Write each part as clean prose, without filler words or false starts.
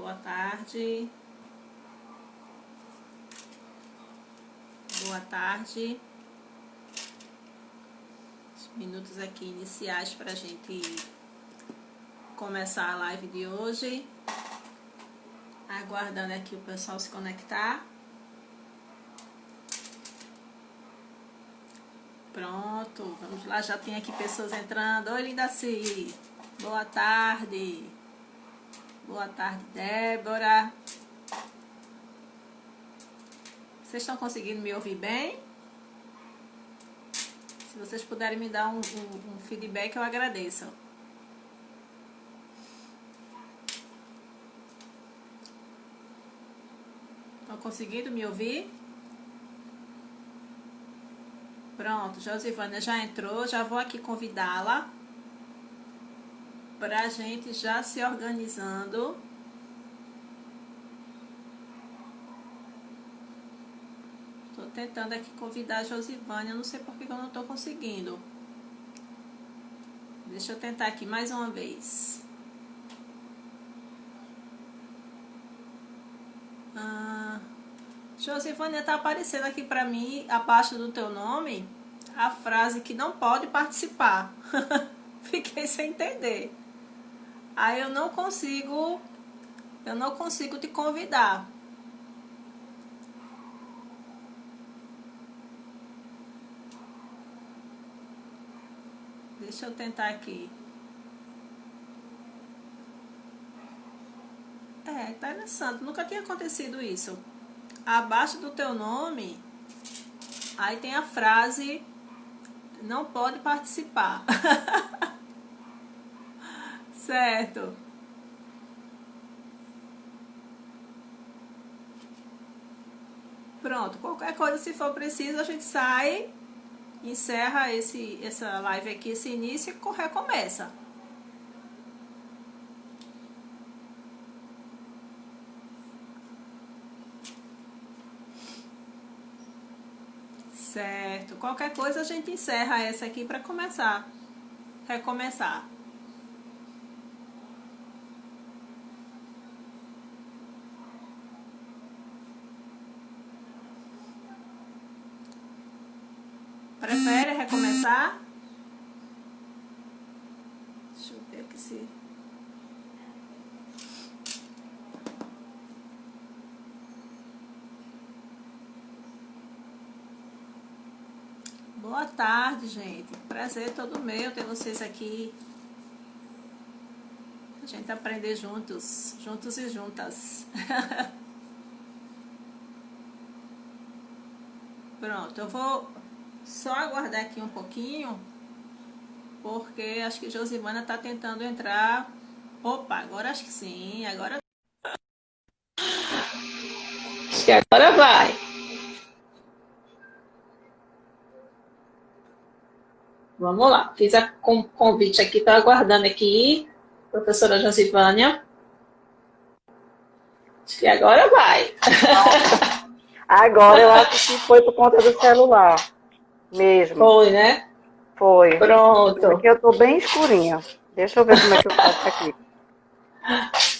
boa tarde. Boa tarde. Os minutos aqui iniciais para a gente começar a live de hoje. Aguardando aqui o pessoal se conectar. Pronto, vamos lá, já tem aqui pessoas entrando. Oi, Lindaci. Boa tarde. Boa tarde, Débora. Vocês estão conseguindo me ouvir bem? Se vocês puderem me dar um feedback, eu agradeço. Estão conseguindo me ouvir? Pronto, Josivânia já entrou, já vou aqui convidá-la para a gente já se organizando. Estou tentando aqui convidar a Josivânia, não sei por que eu não estou conseguindo. Deixa eu tentar aqui mais uma vez. Josivânia, tá aparecendo aqui para mim, abaixo do teu nome, a frase que não pode participar. Fiquei sem entender. Aí eu não consigo te convidar. Deixa eu tentar aqui. Interessante, nunca tinha acontecido isso. Abaixo do teu nome, aí tem a frase não pode participar. Certo. Pronto, qualquer coisa, se for preciso, a gente sai, encerra essa live aqui, esse início e recomeça. Certo. Qualquer coisa a gente encerra essa aqui para começar. Recomeçar. Prefere recomeçar? Deixa eu ver aqui se... Boa tarde, gente. Prazer todo meu ter vocês aqui. A gente aprender juntos e juntas. Pronto, eu vou só aguardar aqui um pouquinho, porque acho que Josivana tá tentando entrar. Opa, agora acho que sim, agora... Acho que agora vai. Vamos lá, fiz a convite aqui, estou aguardando aqui, professora Josivânia. Acho que agora vai. Agora eu acho que foi por conta do celular mesmo. Foi, né? Foi. Pronto. Porque eu estou bem escurinha. Deixa eu ver como é que eu faço aqui.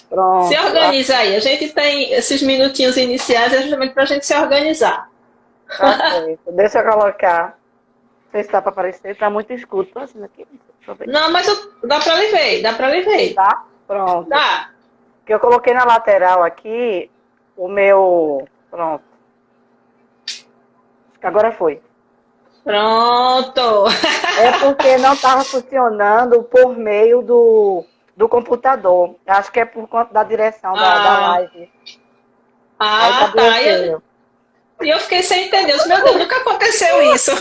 Pronto. Se organiza aí. A gente tem esses minutinhos iniciais justamente para a gente se organizar. Tá certo. Deixa eu colocar. Não sei se dá para aparecer, está muito escuro. Tô assim aqui. Não, mas dá para lhe ver, dá para lhe ver. Tá? Pronto. Dá. Que eu coloquei na lateral aqui o meu... Pronto. Agora foi. Pronto. É porque não estava funcionando por meio do computador. Acho que é por conta da direção da live. Ah, tá. E eu fiquei sem entender. Meu Deus, nunca aconteceu isso.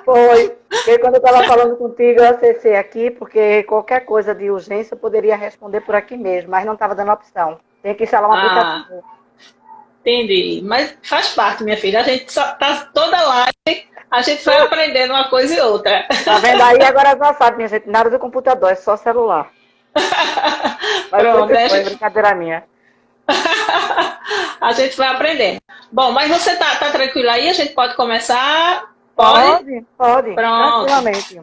Foi. Porque quando eu estava falando contigo, eu acessei aqui, porque qualquer coisa de urgência eu poderia responder por aqui mesmo, mas não estava dando opção. Tem que instalar um aplicativo. Entendi. Mas faz parte, minha filha. A gente só tá toda live, a gente vai aprendendo uma coisa e outra. Tá vendo aí? Agora já sabe, minha gente, nada do computador, é só celular. Mas pronto, foi brincadeira minha. A gente vai aprendendo. Bom, mas você tá tranquila aí? A gente pode começar? Pode. Pronto. Tranquilamente.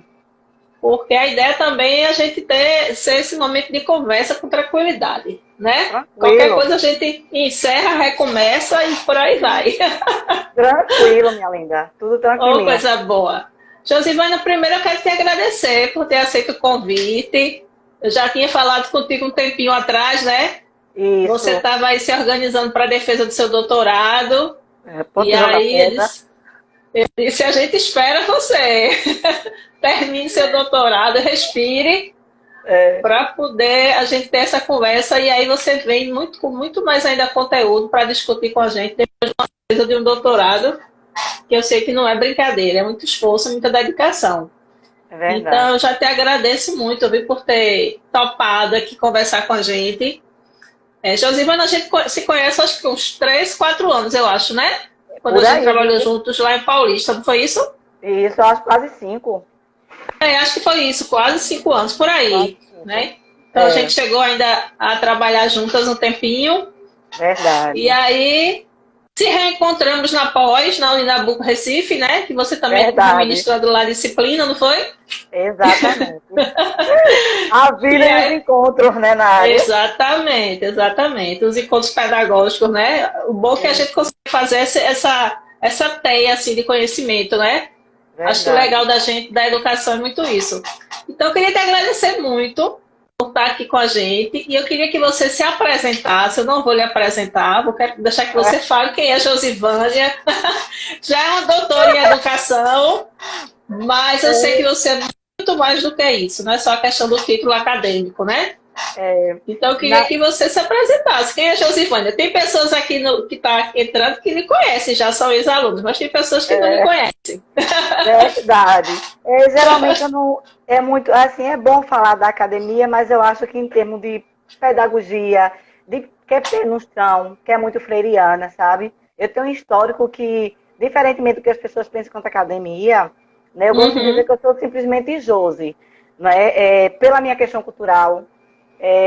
Porque a ideia também é a gente ser esse momento de conversa com tranquilidade, né? Qualquer Tranquilo. coisa a gente encerra, recomeça e por aí vai. Tranquilo, minha linda. Tudo Oh, tranquilinho. coisa boa. Josivana, primeiro eu quero te agradecer por ter aceito o convite. Eu já tinha falado contigo um tempinho atrás, né? Você Isso. estava aí se organizando para a defesa do seu doutorado. É, E posso jogar aí pedra? eu disse, a gente espera você. Termine seu doutorado, respire É, para poder a gente ter essa conversa e aí você vem muito, com muito mais ainda conteúdo para discutir com a gente depois de uma coisa de um doutorado, que eu sei que não é brincadeira, é muito esforço, muita dedicação. é Então verdade. eu já te agradeço muito, viu, por ter topado aqui conversar com a gente. Josivana, a gente se conhece acho que uns 3, 4 anos, eu acho, né? Quando a Por gente aí, trabalhou viu? juntos lá em Paulista, não foi isso? Isso, eu acho quase 5. Acho que foi isso, quase 5 anos, por Quase aí, 5. né? Então a gente É, chegou ainda a trabalhar juntas um tempinho, e verdade. aí se reencontramos na pós, na Uninabuco Recife, né? Que você também estava Verdade. ministrando lá a disciplina, não foi? Exatamente. A E vida e os aí, encontros, né, na área. exatamente, exatamente. Os encontros pedagógicos, né? O bom é que a É, gente consegue fazer essa teia assim, de conhecimento, né? Acho que o legal verdade. da gente, da educação, é muito isso. Então, eu queria te agradecer muito por estar aqui com a gente. E eu queria que você se apresentasse. Eu não vou lhe apresentar, vou deixar que você É, fale quem é Josivânia. Já é uma doutora em educação, mas eu sei que você é muito mais do que isso, não é só a questão do título acadêmico, né? é, Então, eu queria na, que você se apresentasse. Quem é Josivânia? Tem pessoas aqui que estão entrando que lhe conhecem, já são ex-alunos, mas tem pessoas que não lhe é, conhecem. verdade. Geralmente eu não. É muito. Assim, é bom falar da academia, mas eu acho que em termos de pedagogia, de que é pé no chão, que é muito freiriana, sabe? Eu tenho um histórico que, diferentemente do que as pessoas pensam quanto à academia, né, eu gosto de dizer Uhum, que eu sou simplesmente Josi, né? Pela minha questão cultural,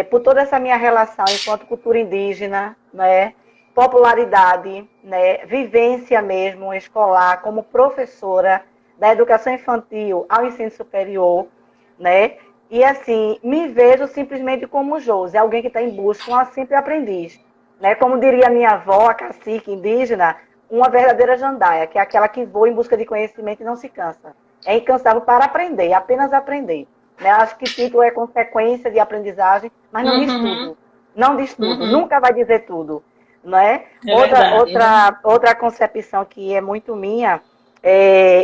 por toda essa minha relação enquanto cultura indígena, né? Popularidade, né? Vivência mesmo escolar, como professora da educação infantil ao ensino superior, né? E assim, me vejo simplesmente como Josi, alguém que está em busca, uma simples aprendiz. Né? Como diria minha avó, a cacique indígena, uma verdadeira jandaia, que é aquela que voa em busca de conhecimento e não se cansa. É incansável para aprender, apenas aprender. Né? Acho que título é consequência de aprendizagem, mas não diz uhum, tudo. Não diz tudo, uhum. nunca vai dizer tudo. Não é? É verdade. Outra concepção que é muito minha,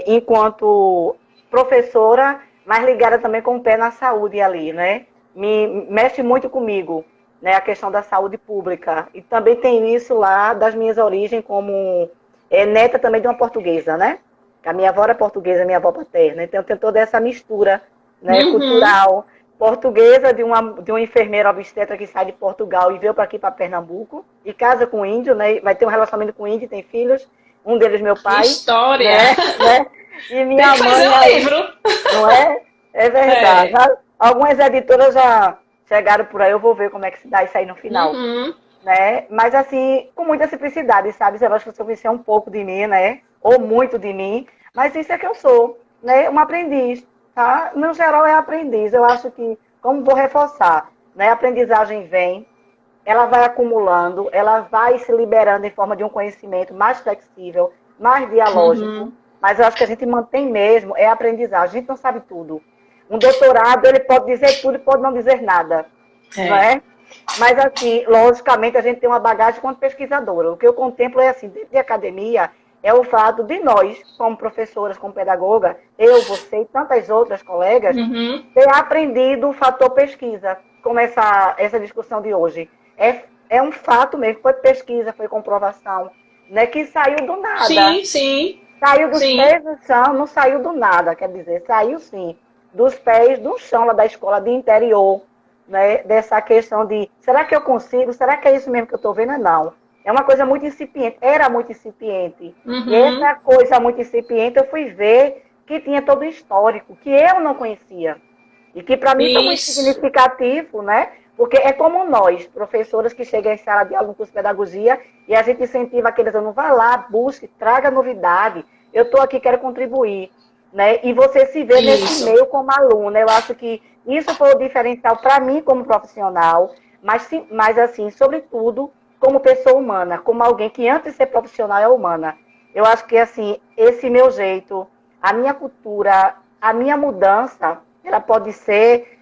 enquanto professora, mas ligada também com o pé na saúde ali, né? Me mexe muito comigo, né? A questão da saúde pública. E também tem isso lá das minhas origens como neta também de uma portuguesa, né? A minha avó era portuguesa, minha avó paterna. Então tem toda essa mistura, né, Uhum. cultural portuguesa de uma enfermeira obstetra que sai de Portugal e veio para aqui para Pernambuco e casa com um índio, né? Vai ter um relacionamento com um índio, tem filhos, um deles meu Que pai, história! né? E Tem minha que fazer mãe um aí, livro. não é? É verdade. É. Algumas editoras já chegaram por aí, eu vou ver como é que se dá isso aí no final, Uhum. né? Mas assim, com muita simplicidade, sabe? Eu acho que você conhecer um pouco de mim, né? Ou muito de mim, mas isso é que eu sou, né? Um aprendiz, tá? No geral é aprendiz. Eu acho que, como vou reforçar, né? A aprendizagem vem, ela vai acumulando, ela vai se liberando em forma de um conhecimento mais flexível, mais dialógico, Uhum. mas eu acho que a gente mantém mesmo é a aprendizagem. A gente não sabe tudo. Um doutorado, ele pode dizer tudo e pode não dizer nada, não É. é? Mas, assim, logicamente, a gente tem uma bagagem quanto pesquisadora. O que eu contemplo é, assim, dentro de academia, é o fato de nós, como professoras, como pedagoga, eu, você e tantas outras colegas, Uhum. ter aprendido o fator pesquisa, como essa discussão de hoje. É um fato mesmo, foi pesquisa, foi comprovação, né, que saiu do nada. Sim, sim, Saiu dos sim. pés do chão, não saiu do nada, quer dizer, saiu sim, dos pés do chão lá da escola de interior, né? Dessa questão de, será que eu consigo? Será que é isso mesmo que eu estou vendo? Não. É uma coisa muito incipiente, era muito incipiente. E Uhum. essa coisa muito incipiente eu fui ver que tinha todo o histórico, que eu não conhecia. E que para mim foi muito Isso. significativo, né? Porque é como nós, professoras que chegam em sala de aula no curso de pedagogia, e a gente incentiva aqueles alunos, vai lá, busque, traga novidade, eu estou aqui, quero contribuir. Né? E você se vê nesse Isso. meio como aluna. Eu acho que isso foi o diferencial para mim como profissional, mas assim, sobretudo, como pessoa humana, como alguém que antes de ser profissional é humana. Eu acho que, assim, esse meu jeito, a minha cultura, a minha mudança, ela pode ser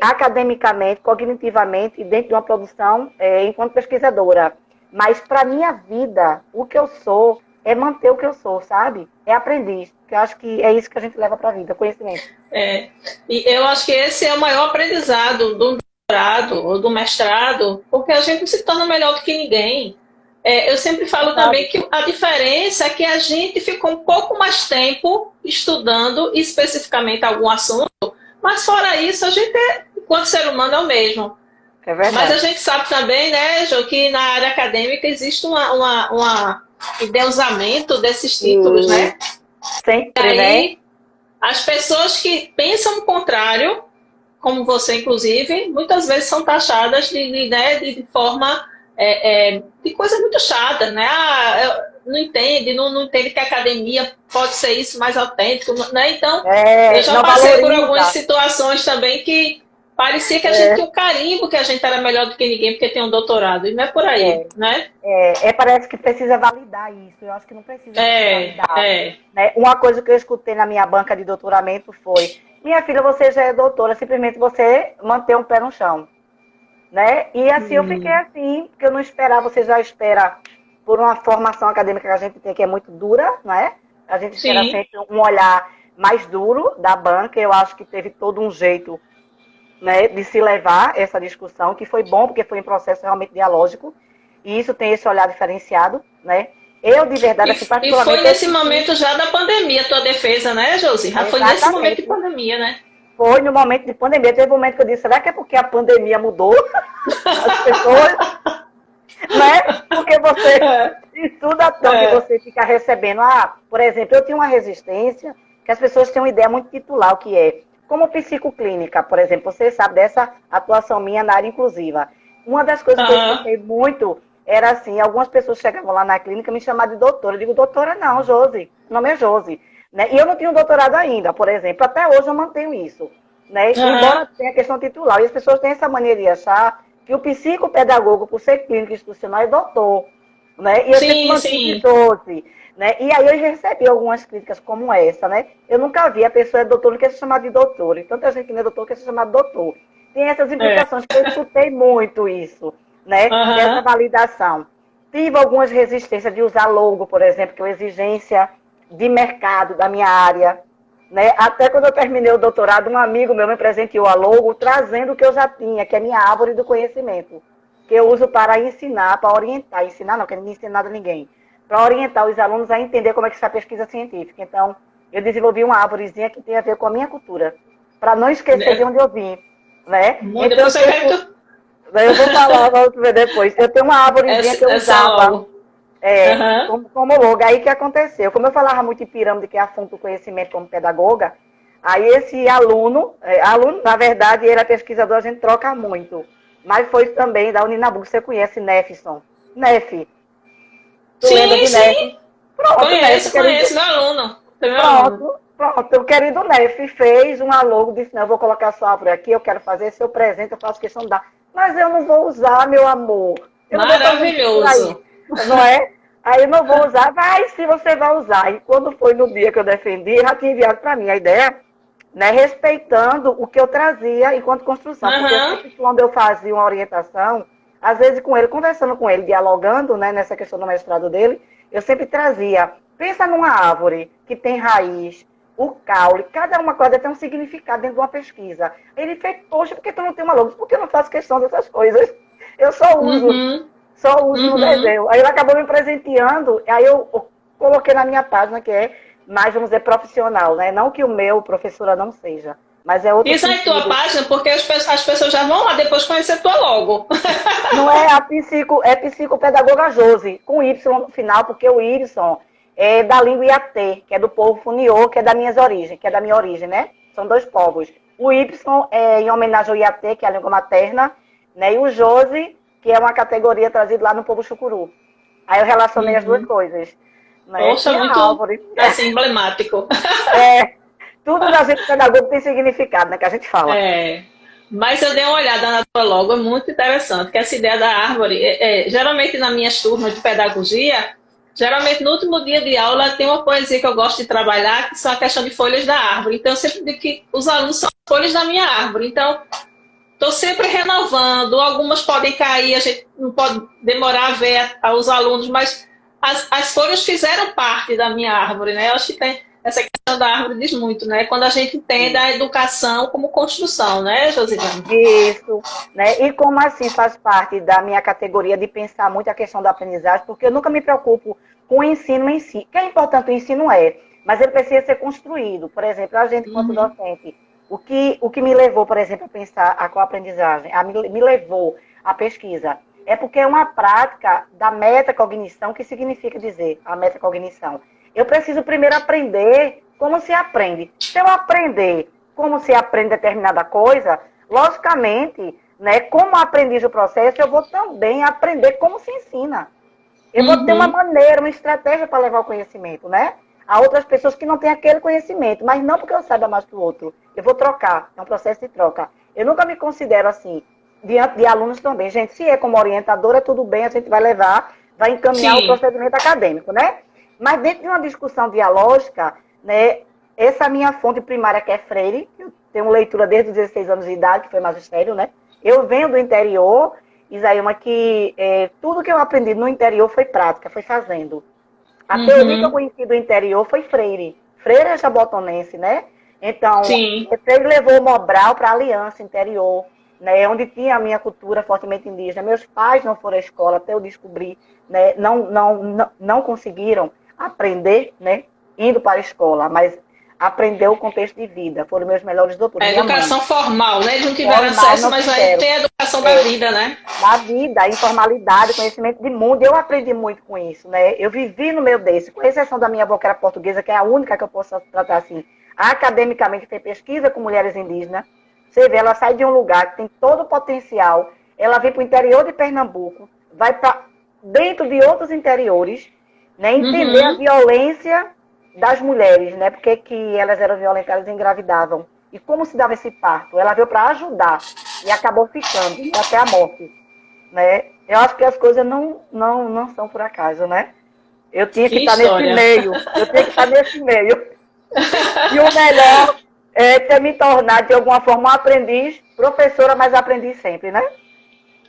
academicamente, cognitivamente, dentro de uma produção enquanto pesquisadora. Mas para a minha vida, o que eu sou é manter o que eu sou, sabe? É aprendiz. Que eu acho que é isso que a gente leva para a vida, conhecimento. E eu acho que esse é o maior aprendizado do doutorado ou do mestrado, porque a gente não se torna melhor do que ninguém. Eu sempre falo também que a diferença é que a gente ficou um pouco mais tempo estudando especificamente algum assunto, mas fora isso, a gente, enquanto ser humano, é o mesmo. É verdade. Mas a gente sabe também, né, Jo, que na área acadêmica existe uma endeusamento desses títulos, né? Sempre, e aí, né? as pessoas que pensam o contrário, como você, inclusive, muitas vezes são taxadas de forma de coisa muito chata, né? Não entende, não entende que a academia pode ser isso mais autêntico, né? Então, eu já passei por algumas situações também que parecia que a gente tinha um carimbo, que a gente era melhor do que ninguém porque tem um doutorado, e não é por aí, né? Parece que precisa validar isso. Eu acho que não precisa validar. Né? Uma coisa que eu escutei na minha banca de doutoramento foi: minha filha, você já é doutora, simplesmente você manter um pé no chão. Né? E assim, eu fiquei assim, porque eu não esperava, você já espera por uma formação acadêmica que a gente tem, que é muito dura, né? A gente espera sempre um olhar mais duro da banca. Eu acho que teve todo um jeito, né, de se levar essa discussão, que foi bom, porque foi um processo realmente dialógico, e isso tem esse olhar diferenciado, né? Eu, de verdade, assim, particularmente... E foi nesse momento já da pandemia, a tua defesa, né, Josi? Já foi nesse momento de pandemia, né? Foi no momento de pandemia. Teve um momento que eu disse: será que é porque a pandemia mudou as pessoas? Né? Porque você estuda tanto e você fica recebendo. Por exemplo, eu tinha uma resistência que as pessoas têm uma ideia muito titular, o que é como psicoclínica, por exemplo. Você sabe dessa atuação minha na área inclusiva. Uma das coisas que eu escutei muito era assim: algumas pessoas chegavam lá na clínica me chamavam de doutora. Eu digo: doutora não, Josi. O nome é Josi. Né? E eu não tinha um doutorado ainda, por exemplo. Até hoje eu mantenho isso. Né? Embora tenha a questão titular. E as pessoas têm essa mania de achar que o psicopedagogo, por ser clínico institucional, é doutor. Né? E eu sempre mantive 12. Né? E aí eu recebi algumas críticas como essa. Né? Eu nunca vi a pessoa é doutor, não quer ser chamada de doutor. E tanta gente que não é doutor quer ser chamada de doutor. Tem essas implicações que eu escutei muito isso. Né? Dessa validação. Tive algumas resistências de usar logo, por exemplo, que é uma exigência de mercado da minha área. Né? Até quando eu terminei o doutorado, um amigo meu me presenteou a logo trazendo o que eu já tinha, que é a minha árvore do conhecimento, que eu uso para ensinar, para orientar. Ensinar não, que eu não ensino nada a ninguém. Para orientar os alunos a entender como é que se faz pesquisa científica. Então, eu desenvolvi uma árvorezinha que tem a ver com a minha cultura, para não esquecer de onde eu vim. Né? Então, eu vou falar, vamos ver depois. Eu tenho uma árvorezinha que eu usava... como logo. Aí que aconteceu? Como eu falava muito em pirâmide, que é a fonte do conhecimento como pedagoga, aí esse aluno, na verdade, ele é pesquisador, a gente troca muito. Mas foi também da Uninabu, que você conhece, Nefson. Nef. Tu lembra de Nef? Pronto, conheço meu aluno. Pronto, o querido Nef fez um logo, disse: não, eu vou colocar sua árvore aqui, eu quero fazer seu presente, eu faço questão de dar. Mas eu não vou usar, meu amor. Maravilhoso. Não é? Aí eu não vou usar, mas se você vai usar. E quando foi no dia que eu defendi, já tinha enviado para mim a ideia, né, respeitando o que eu trazia enquanto construção. Porque eu sempre, quando eu fazia uma orientação, às vezes com ele, conversando com ele, dialogando, né, nessa questão do mestrado dele, eu sempre trazia: pensa numa árvore que tem raiz, o caule, cada uma coisa tem um significado dentro de uma pesquisa. Ele fez: poxa, por que tu não tem uma logo? Porque eu não faço questão dessas coisas. Eu só uso. Só uso no desenho. Aí ele acabou me presenteando, aí eu coloquei na minha página, que é mais, vamos dizer, profissional, né? Não que o meu, professora, não seja, mas é outro. Isso aí, tua página, porque as pessoas já vão lá depois conhecer tua logo. Não é é psicopedagoga Josi, com Y no final, porque o Y é da língua Iatê, que é do povo Funiô, que é da minha origem, né? São dois povos. O Y é em homenagem ao Iatê, que é a língua materna, né? E o Josi, que é uma categoria trazida lá no povo chucuru. Aí eu relacionei as duas coisas. Né? Poxa, muito assim, emblemático. Tudo da gente pedagogo tem significado, né? Que a gente fala. Mas eu dei uma olhada na tua logo, é muito interessante, que essa ideia da árvore, geralmente nas minhas turmas de pedagogia, geralmente no último dia de aula tem uma poesia que eu gosto de trabalhar, que são a questão de folhas da árvore. Então eu sempre digo que os alunos são folhas da minha árvore. Então estou sempre renovando, algumas podem cair, a gente não pode demorar a ver os alunos, mas as folhas fizeram parte da minha árvore, né? Eu acho que tem essa questão da árvore diz muito, né? Quando a gente entende a educação como construção, né, Josivane? Isso, né? E como assim faz parte da minha categoria de pensar muito a questão da aprendizagem, porque eu nunca me preocupo com o ensino em si. Que é importante o ensino mas ele precisa ser construído. Por exemplo, a gente, quanto docente, o que me levou, por exemplo, a pensar com a aprendizagem, me levou à pesquisa, é porque é uma prática da metacognição, que significa dizer a metacognição. Eu preciso primeiro aprender como se aprende. Se eu aprender como se aprende determinada coisa, logicamente, né, como aprendiz do processo, eu vou também aprender como se ensina. Eu vou ter uma maneira, uma estratégia para levar o conhecimento, né? A outras pessoas que não têm aquele conhecimento, mas não porque eu saiba mais que o outro. Eu vou trocar, é um processo de troca. Eu nunca me considero assim, diante de alunos também. Gente, se é como orientadora, tudo bem, a gente vai levar, vai encaminhar o procedimento acadêmico, né? Mas dentro de uma discussão dialógica, né, essa minha fonte primária, que é Freire, eu tenho leitura desde os 16 anos de idade, que foi magistério, né? Eu venho do interior, Isaíma, que tudo que eu aprendi no interior foi prática, foi fazendo. A teoria que eu conheci do interior foi Freire. Freire é jabotonense, né? Então, Freire levou o Mobral para a Aliança Interior, né? Onde tinha a minha cultura fortemente indígena. Meus pais não foram à escola até eu descobrir, né? Não conseguiram aprender, né? Indo para a escola, mas aprender o contexto de vida. Foram meus melhores doutores. A educação formal, né? Eles não tiveram acesso, mas aí tem a educação da vida, né? Da vida, a informalidade, conhecimento de mundo. Eu aprendi muito com isso, né? Eu vivi no meio desse, com exceção da minha avó, que era portuguesa, que é a única que eu posso tratar assim, academicamente, tem pesquisa com mulheres indígenas. Você vê, ela sai de um lugar que tem todo o potencial, ela vem para o interior de Pernambuco, vai para dentro de outros interiores, né? Entender a violência das mulheres, né? Porque que elas eram violentadas e engravidavam. E como se dava esse parto? Ela veio para ajudar e acabou ficando até a morte, né? Eu acho que as coisas não são por acaso, né? Eu tinha que estar nesse meio. E o melhor é ter me tornado, de alguma forma, um aprendiz, professora, mas aprendiz sempre, né?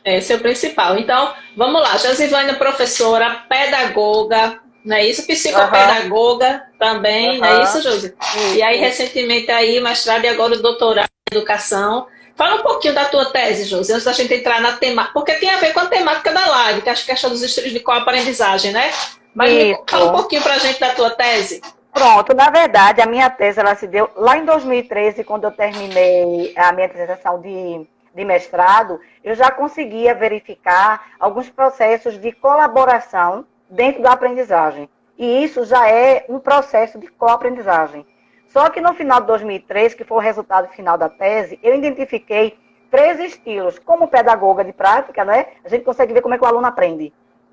Esse é o principal. Então, vamos lá. Josivane, professora, pedagoga, não é isso? Psicopedagoga também, não é isso, Josi? E aí, recentemente, aí, mestrado e agora o doutorado em educação. Fala um pouquinho da tua tese, Josi, antes da gente entrar na temática, porque tem a ver com a temática da live, que é a questão dos estilos de co-aprendizagem, né? Mas fala um pouquinho pra gente da tua tese. Pronto, na verdade, a minha tese ela se deu lá em 2013, quando eu terminei a minha dissertação de mestrado, eu já conseguia verificar alguns processos de colaboração dentro da aprendizagem. E isso já é um processo de co-aprendizagem. Só que no final de 2003, que foi o resultado final da tese, eu identifiquei 3 estilos. Como pedagoga de prática, né? A gente consegue ver como é que o aluno aprende.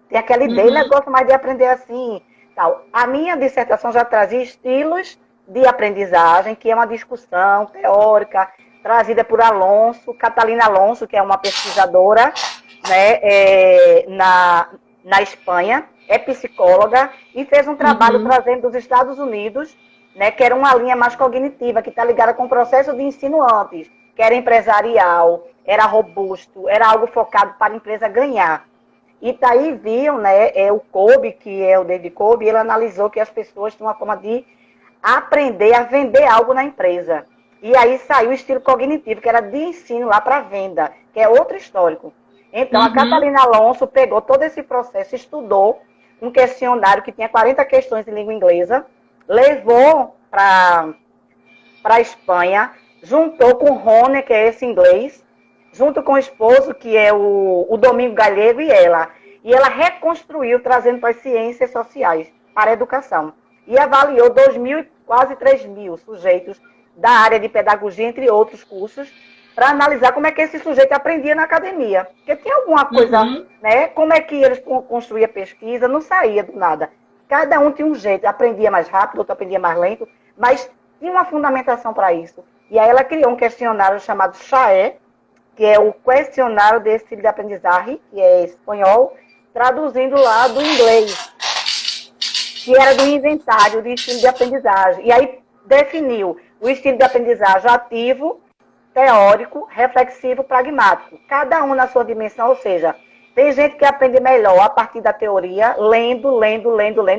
Tem aquela ideia, ele gosta mais de aprender assim. Tal. A minha dissertação já trazia estilos de aprendizagem, que é uma discussão teórica, trazida por Catalina Alonso, que é uma pesquisadora, né, na Espanha, é psicóloga, e fez um trabalho trazendo dos Estados Unidos, né, que era uma linha mais cognitiva, que está ligada com o processo de ensino antes, que era empresarial, era robusto, era algo focado para a empresa ganhar. E daí viam, né, o Kolbe, que é o David Kolbe, ele analisou que as pessoas tinham uma forma de aprender a vender algo na empresa. E aí saiu o estilo cognitivo, que era de ensino lá para venda, que é outro histórico. Então, a Catalina Alonso pegou todo esse processo, estudou um questionário que tinha 40 questões em língua inglesa, levou para a Espanha, juntou com o Rony, que é esse inglês, junto com o esposo, que é o Domingo Galego, e ela. E ela reconstruiu, trazendo para as ciências sociais, para a educação. E avaliou 2.000, quase 3.000 sujeitos da área de pedagogia, entre outros cursos, para analisar como é que esse sujeito aprendia na academia. Porque tinha alguma coisa, né? Como é que eles construíam pesquisa, não saía do nada. Cada um tinha um jeito, aprendia mais rápido, outro aprendia mais lento, mas tinha uma fundamentação para isso. E aí ela criou um questionário chamado CHAE, que é o Questionário de Estilo de Aprendizagem, que é espanhol, traduzindo lá do inglês, que era do inventário de estilo de aprendizagem. E aí definiu o estilo de aprendizagem ativo, teórico, reflexivo, pragmático. Cada um na sua dimensão, ou seja, tem gente que aprende melhor a partir da teoria, lendo,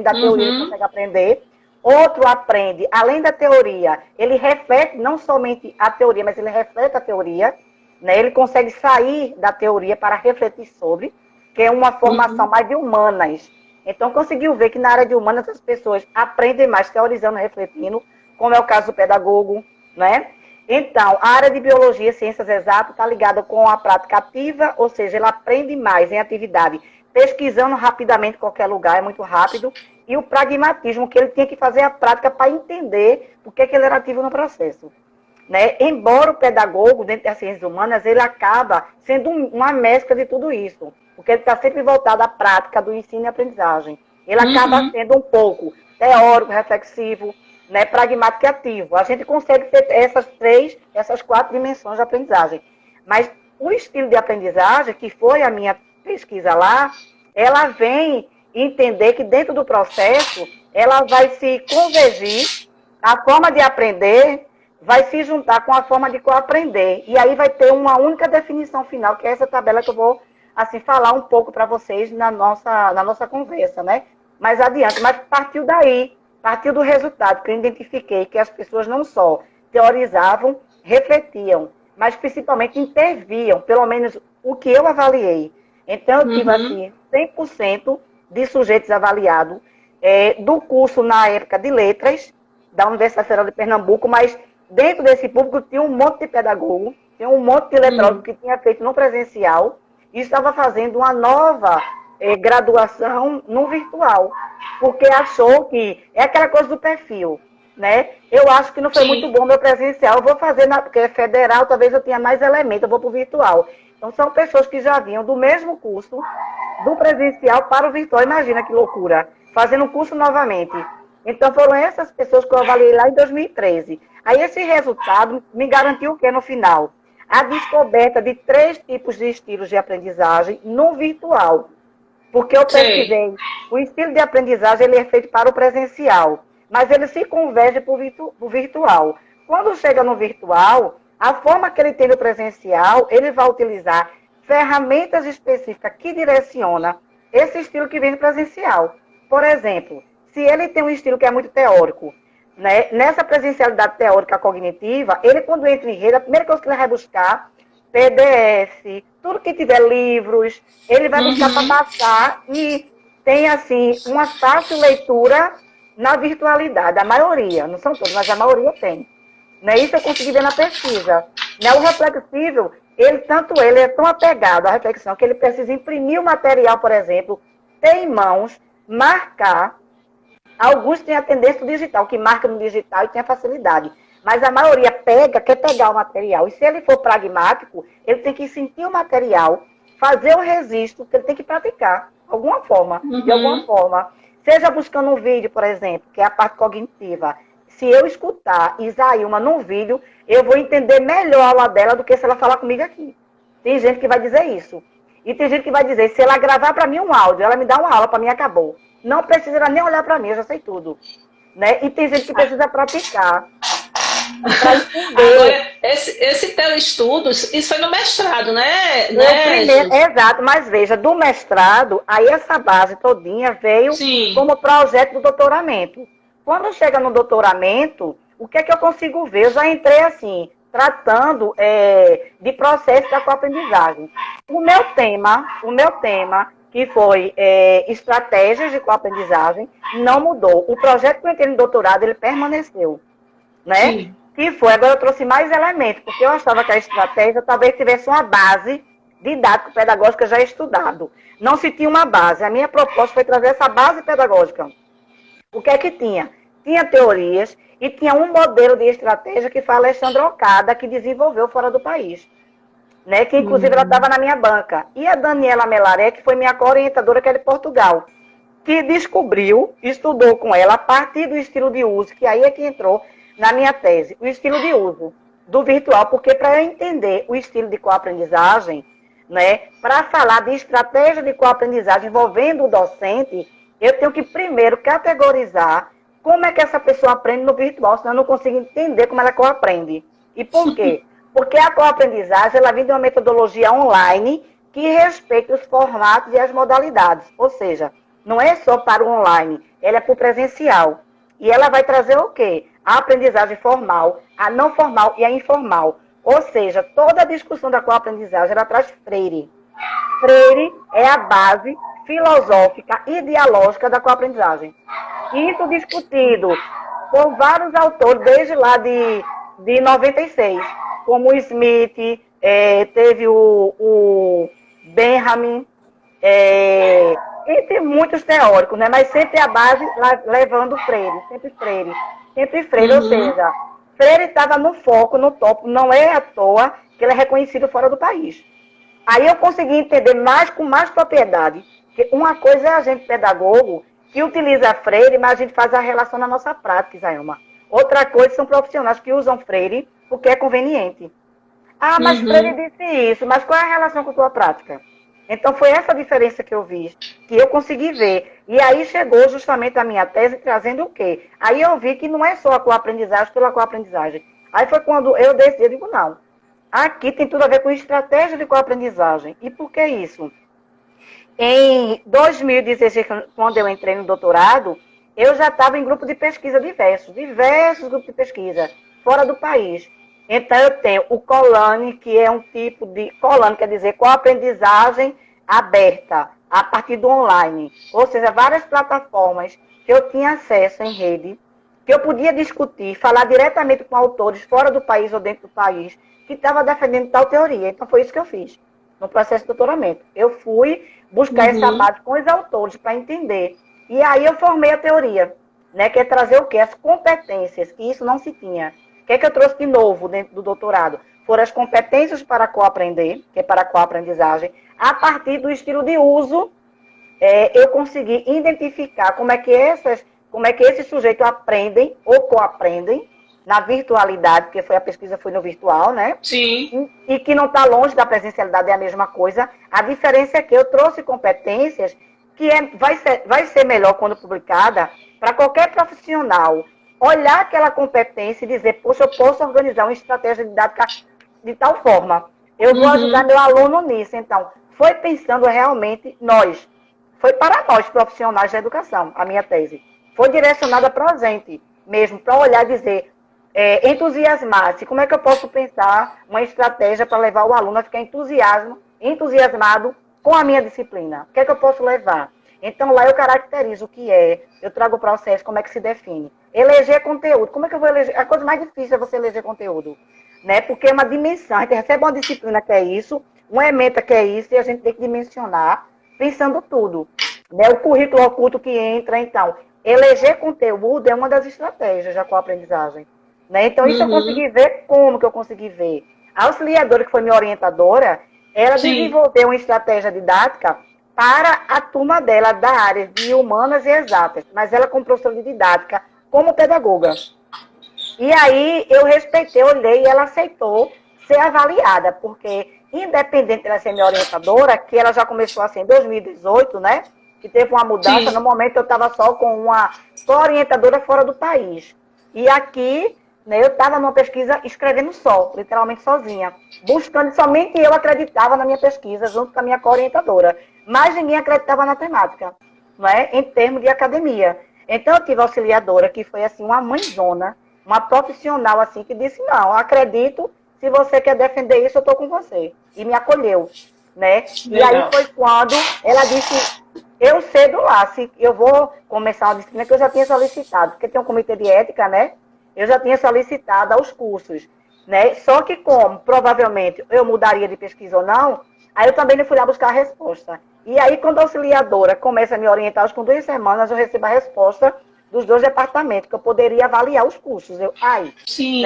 da teoria ele consegue aprender. Outro aprende, além da teoria, ele reflete não somente a teoria, mas ele reflete a teoria, né? Ele consegue sair da teoria para refletir sobre, que é uma formação mais de humanas. Então, conseguiu ver que na área de humanas as pessoas aprendem mais teorizando, refletindo, como é o caso do pedagogo, né? Então, a área de biologia, ciências exatas, está ligada com a prática ativa, ou seja, ele aprende mais em atividade, pesquisando rapidamente em qualquer lugar, é muito rápido, e o pragmatismo, que ele tinha que fazer a prática para entender por que ele era ativo no processo. Né? Embora o pedagogo, dentro das ciências humanas, ele acaba sendo uma mescla de tudo isso, porque ele está sempre voltado à prática do ensino e aprendizagem. Ele acaba sendo um pouco teórico, reflexivo, né, pragmático e ativo. A gente consegue ter essas 4 dimensões de aprendizagem. Mas o estilo de aprendizagem, que foi a minha pesquisa lá, ela vem entender que dentro do processo, ela vai se convergir, a forma de aprender vai se juntar com a forma de coaprender. E aí vai ter uma única definição final, que é essa tabela que eu vou assim, falar um pouco para vocês na nossa conversa, né? Mais adiante. Mas partiu daí, partiu do resultado que eu identifiquei que as pessoas não só teorizavam, refletiam, mas principalmente interviam, pelo menos o que eu avaliei. Então, eu tive assim, 100% de sujeitos avaliados do curso na época de letras, da Universidade Federal de Pernambuco, mas dentro desse público tinha um monte de pedagogo, tinha um monte de letrólogo que tinha feito no presencial e estava fazendo uma nova graduação no virtual, porque achou que é aquela coisa do perfil, né? Eu acho que não foi muito bom meu presencial, eu vou fazer, porque é federal, talvez eu tenha mais elementos, eu vou para o virtual. Então, são pessoas que já vinham do mesmo curso, do presencial para o virtual. Imagina que loucura, fazendo o curso novamente. Então, foram essas pessoas que eu avaliei lá em 2013. Aí, esse resultado me garantiu o quê no final? A descoberta de 3 tipos de estilos de aprendizagem no virtual. Porque eu pesquisei, o estilo de aprendizagem ele é feito para o presencial, mas ele se converge para o virtual. Quando chega no virtual, a forma que ele tem no presencial, ele vai utilizar ferramentas específicas que direcionam esse estilo que vem do presencial. Por exemplo, se ele tem um estilo que é muito teórico, né, nessa presencialidade teórica cognitiva, ele quando entra em rede, a primeira coisa que ele vai buscar, PDF, tudo que tiver livros, ele vai buscar para passar e tem, assim, uma fácil leitura na virtualidade. A maioria, não são todos, mas a maioria tem. Né? Isso eu consegui ver na pesquisa. Né? O reflexível, ele é tão apegado à reflexão que ele precisa imprimir o material, por exemplo, ter em mãos, marcar. Alguns têm a tendência do digital, que marca no digital e tem a facilidade. Mas a maioria quer pegar o material. E se ele for pragmático, ele tem que sentir o material, fazer o registro, que ele tem que praticar, de alguma forma. Seja buscando um vídeo, por exemplo, que é a parte cognitiva. Se eu escutar Isaíma num vídeo, eu vou entender melhor a aula dela do que se ela falar comigo aqui. Tem gente que vai dizer isso. E tem gente que vai dizer, se ela gravar para mim um áudio, ela me dá uma aula, para mim acabou. Não precisa ela nem olhar para mim, eu já sei tudo. Né? E tem gente que precisa praticar. Agora, esse teu estudo, isso foi no mestrado, né? Exato, mas veja, do mestrado, aí essa base todinha veio como projeto do doutoramento. Quando chega no doutoramento, o que é que eu consigo ver? Eu já entrei assim, tratando de processo da coaprendizagem. O meu tema, que foi estratégias de coaprendizagem, não mudou. O projeto que eu entrei no doutorado, ele permaneceu. Né? Que foi, agora eu trouxe mais elementos, porque eu achava que a estratégia talvez tivesse uma base didático-pedagógica já estudado. Não se tinha uma base. A minha proposta foi trazer essa base pedagógica. O que é que tinha? Tinha teorias e tinha um modelo de estratégia que foi a Alexandra Okada, que desenvolveu fora do país. Né? Que inclusive ela estava na minha banca. E a Daniela Melaré, que foi minha co-orientadora, que é de Portugal, que descobriu, estudou com ela a partir do estilo de uso, que aí é que entrou na minha tese, o estilo de uso. do virtual, porque para eu entender o estilo de coaprendizagem, né, para falar de estratégia de coaprendizagem envolvendo o docente, eu tenho que primeiro categorizar como é que essa pessoa aprende no virtual, senão eu não consigo entender como ela coaprende. E por quê? Porque a coaprendizagem ela vem de uma metodologia online que respeita os formatos e as modalidades. Ou seja, não é só para o online, ela é para o presencial. E ela vai trazer o quê? A aprendizagem formal, a não formal e a informal. Ou seja, toda a discussão da coaprendizagem, ela traz Freire. Freire é a base filosófica e dialógica da coaprendizagem. Isso discutido por vários autores, desde lá de 96, como o Smith, teve o Benjamin, entre muitos teóricos, né? Mas sempre a base levando Freire, sempre Freire. Sempre Freire, ou seja, Freire estava no foco, no topo, não é à toa que ele é reconhecido fora do país. Aí eu consegui entender com mais propriedade, que uma coisa é a gente pedagogo, que utiliza Freire, mas a gente faz a relação na nossa prática, Isaelma. Outra coisa são profissionais que usam Freire porque é conveniente. Ah, mas Freire disse isso, mas qual é a relação com a tua prática? Então foi essa diferença que eu vi, que eu consegui ver. E aí chegou justamente a minha tese trazendo o quê? Aí eu vi que não é só a coaprendizagem pela coaprendizagem. Aí foi quando eu decidi, eu digo, não, aqui tem tudo a ver com estratégia de coaprendizagem. E por que isso? Em 2016, quando eu entrei no doutorado, eu já estava em grupo de pesquisa diversos grupos de pesquisa, fora do país. Então, eu tenho o Colane, que é um tipo de... Colane quer dizer coaprendizagem aberta, a partir do online. Ou seja, várias plataformas que eu tinha acesso em rede, que eu podia discutir, falar diretamente com autores fora do país ou dentro do país, que estavam defendendo tal teoria. Então, foi isso que eu fiz no processo de doutoramento. Eu fui buscar essa base com os autores para entender. E aí eu formei a teoria, né, que é trazer o quê? As competências, que isso não se tinha. O que é que eu trouxe de novo dentro do doutorado? Foram as competências para coaprender, que é para a coaprendizagem. A partir do estilo de uso, eu consegui identificar como é que esses sujeitos aprendem ou coaprendem na virtualidade, porque a pesquisa foi no virtual, né? Sim. E que não está longe da presencialidade, é a mesma coisa. A diferença é que eu trouxe competências que vai ser melhor quando publicada para qualquer profissional olhar aquela competência e dizer, poxa, eu posso organizar uma estratégia didática de tal forma. Eu vou ajudar meu aluno nisso. Então, foi pensando realmente foi para nós, profissionais da educação, a minha tese. Foi direcionada para a gente mesmo, para olhar e dizer, entusiasmar-se. Como é que eu posso pensar uma estratégia para levar o aluno a ficar entusiasmado com a minha disciplina? O que é que eu posso levar? Então, lá eu caracterizo o que eu trago o processo, como é que se define. Eleger conteúdo. Como é que eu vou eleger? A coisa mais difícil é você eleger conteúdo, né? Porque é uma dimensão. A gente recebe uma disciplina que é isso, uma ementa que é isso, e a gente tem que dimensionar pensando tudo. Né? O currículo oculto que entra, então. Eleger conteúdo é uma das estratégias da coaprendizagem. Né? Então, isso eu consegui ver. Como que eu consegui ver? A auxiliadora, que foi minha orientadora, ela desenvolveu uma estratégia didática para a turma dela da área de humanas e exatas, mas ela com professora de didática como pedagoga. E aí eu respeitei, olhei e ela aceitou ser avaliada, porque independente dela ser minha orientadora, que ela já começou assim em 2018, né? Que teve uma mudança, no momento eu estava só com uma orientadora fora do país. E aqui, né, eu estava numa pesquisa escrevendo literalmente sozinha, buscando, somente eu acreditava na minha pesquisa, junto com a minha co-orientadora. Mas ninguém acreditava na temática, não é? Em termos de academia. Então, eu tive a auxiliadora, que foi assim, uma mãezona, uma profissional assim, que disse, não, acredito, se você quer defender isso, eu estou com você. E me acolheu, né? Legal. E aí foi quando ela disse, eu cedo lá, se eu vou começar uma disciplina que eu já tinha solicitado, porque tem um comitê de ética, né? Eu já tinha solicitado aos cursos, né? Só que como, provavelmente, eu mudaria de pesquisa ou não, aí eu também não fui lá buscar a resposta. E aí, quando a auxiliadora começa a me orientar, acho que com 2 semanas eu recebo a resposta dos 2 departamentos, que eu poderia avaliar os cursos. Né,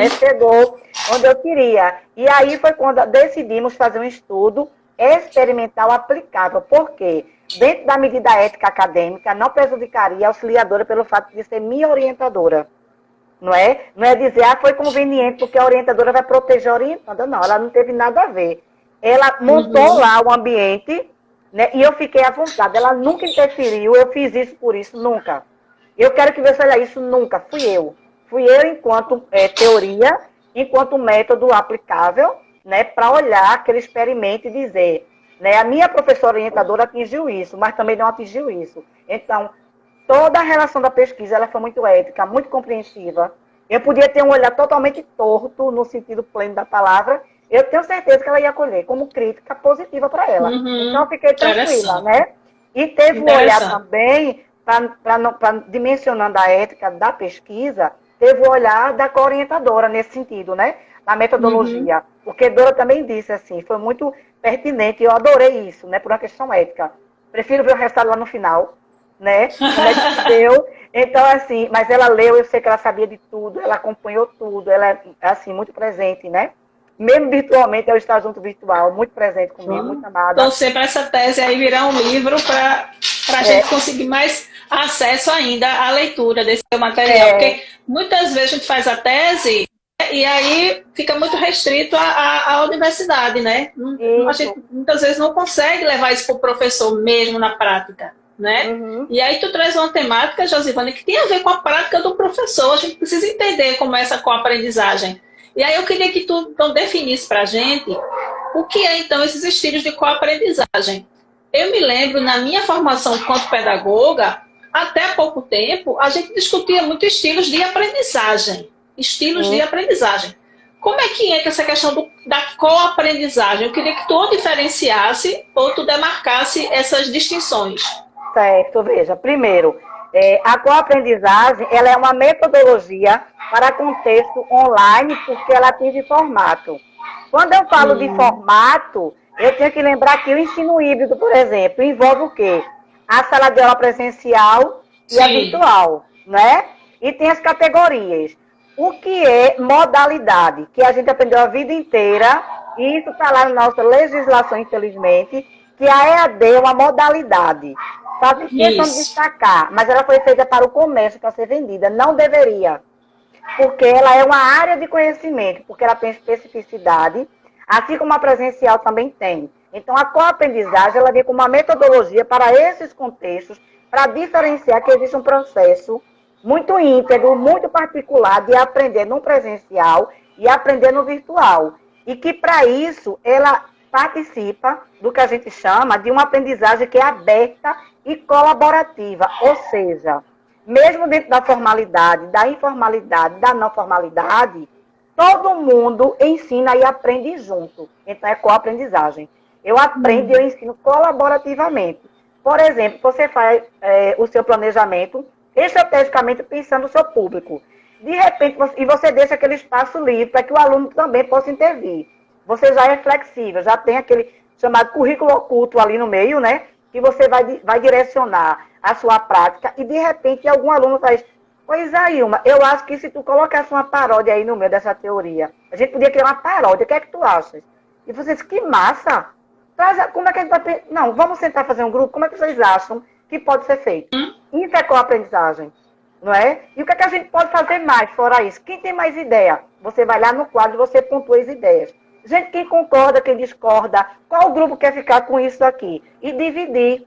chegou onde eu queria. E aí foi quando decidimos fazer um estudo experimental aplicável. Por quê? Dentro da medida ética acadêmica, não prejudicaria a auxiliadora pelo fato de ser minha orientadora. Não é? Não é dizer, foi conveniente porque a orientadora vai proteger a orientada. Não, ela não teve nada a ver. Ela montou lá o ambiente, né? E eu fiquei à vontade. Ela nunca interferiu, eu fiz isso por isso, nunca. Eu quero que você olhe isso, nunca. Fui eu. Fui eu enquanto teoria, enquanto método aplicável, né? Para olhar aquele experimento e dizer, né? A minha professora orientadora atingiu isso, mas também não atingiu isso. Então, toda a relação da pesquisa, ela foi muito ética, muito compreensiva. Eu podia ter um olhar totalmente torto, no sentido pleno da palavra. Eu tenho certeza que ela ia acolher como crítica positiva para ela. Então, eu fiquei tranquila, né? E teve um olhar também, dimensionando a ética da pesquisa, teve o olhar da co-orientadora nesse sentido, né? Na metodologia. Porque Dora também disse assim, foi muito pertinente, eu adorei isso, né? Por uma questão ética. Prefiro ver o resultado lá no final, né? Como é que deu. Então, assim, mas ela leu, eu sei que ela sabia de tudo, ela acompanhou tudo, ela é, assim, muito presente, né? Mesmo virtualmente, eu estar junto virtual, muito presente comigo, muito amada. Torcer para essa tese aí virar um livro para a gente conseguir mais acesso ainda à leitura desse material. Porque muitas vezes a gente faz a tese e aí fica muito restrito à universidade, né? A gente muitas vezes não consegue levar isso para o professor mesmo na prática, né? E aí tu traz uma temática, Josivane, que tem a ver com a prática do professor. A gente precisa entender como é essa coaprendizagem. E aí eu queria que tu então definisse para a gente o que é então esses estilos de coaprendizagem. Eu me lembro, na minha formação enquanto pedagoga, até há pouco tempo, a gente discutia muito estilos de aprendizagem. Estilos de aprendizagem. Como é que entra essa questão da coaprendizagem? Eu queria que tu diferenciasse ou tu demarcasse essas distinções. Certo, veja. Primeiro, a coaprendizagem, ela é uma metodologia para contexto online, porque ela atinge formato. Quando eu falo de formato, eu tenho que lembrar que o ensino híbrido, por exemplo, envolve o quê? A sala de aula presencial e a virtual, né? E tem as categorias. O que é modalidade? Que a gente aprendeu a vida inteira, e isso está lá na nossa legislação, infelizmente, que a EAD é uma modalidade. Faço questão de destacar, mas ela foi feita para o comércio, para ser vendida. Não deveria. Porque ela é uma área de conhecimento, porque ela tem especificidade, assim como a presencial também tem. Então, a coaprendizagem, ela vem como uma metodologia para esses contextos, para diferenciar que existe um processo muito íntegro, muito particular de aprender no presencial e aprender no virtual. E que, para isso, ela participa do que a gente chama de uma aprendizagem que é aberta e colaborativa. Ou seja, mesmo dentro da formalidade, da informalidade, da não formalidade, todo mundo ensina e aprende junto. Então, é coaprendizagem. Eu aprendo e eu ensino colaborativamente. Por exemplo, você faz o seu planejamento estrategicamente pensando no seu público. De repente, você deixa aquele espaço livre para que o aluno também possa intervir. Você já é flexível, já tem aquele chamado currículo oculto ali no meio, né? Que você vai direcionar a sua prática e, de repente, algum aluno faz, pois aí, eu acho que se tu colocasse uma paródia aí no meio dessa teoria, a gente podia criar uma paródia, o que é que tu achas? E você diz, que massa! Como é que a gente vai... Não, vamos sentar fazer um grupo, como é que vocês acham que pode ser feito? Isso é coaprendizagem, não é? E o que é que a gente pode fazer mais fora isso? Quem tem mais ideia? Você vai lá no quadro e você pontua as ideias. Gente, quem concorda, quem discorda, qual grupo quer ficar com isso aqui? E dividir.